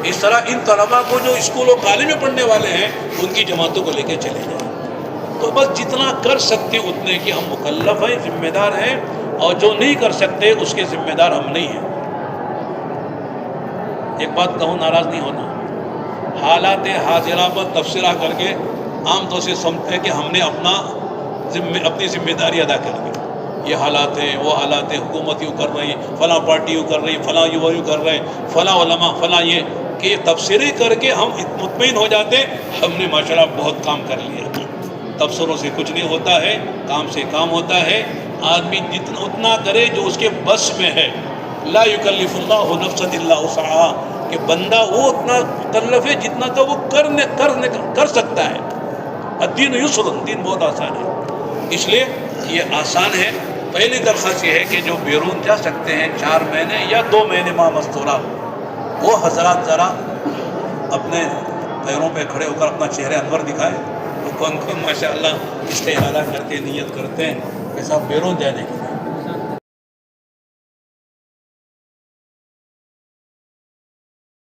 S3: اس طرح ان طلباء کو جو اسکول و کالج میں پڑھنے والے ہیں ان کی جماعتوں کو لے کے چلے جائیں۔ تو بس جتنا کر سکتے اتنے کہ ہم مکلف ہیں، ذمہ دار ہیں، اور جو نہیں کر سکتے اس کے ذمہ دار ہم نہیں ہیں۔ ایک بات کہوں، ناراض نہیں ہونا، حالات حاضرہ پر تبصرہ کر کے عام طور سے سمجھتے ہیں کہ ہم نے اپنی ذمہ داری ادا کر دی، یہ حالات ہیں، وہ حالات ہیں، حکومت یوں کر رہی، فلاں پارٹی یوں کر رہی، فلاں یوں کر رہے، فلاں علماء فلاں، یہ کہ تبصرے کر کے ہم مطمئن ہو جاتے ہم نے ماشاءاللہ بہت کام کر لیا۔ تبصروں سے کچھ نہیں ہوتا ہے، کام سے کام ہوتا ہے۔ آدمی جتنا اتنا کرے جو اس کے بس میں ہے، لا یکلف اللہ نفسا الا وسعها، کہ بندہ وہ اتنا مکلف ہے جتنا تو وہ کر سکتا ہے۔ الدین یسر، دین بہت آسان ہے، اس لیے یہ آسان ہے۔ پہلی درخواست یہ ہے کہ جو بیرون جا سکتے ہیں 4 مہینے یا 2 مہینے ماہ مستورہ، وہ حضرات ذرا اپنے پیروں پہ کھڑے ہو کر اپنا چہرے انور دکھائیں، تو کون کون ماشاء اللہ اس کا ارادہ کرتے نیت کرتے ہیں کہ صاحب بیرون جانے کی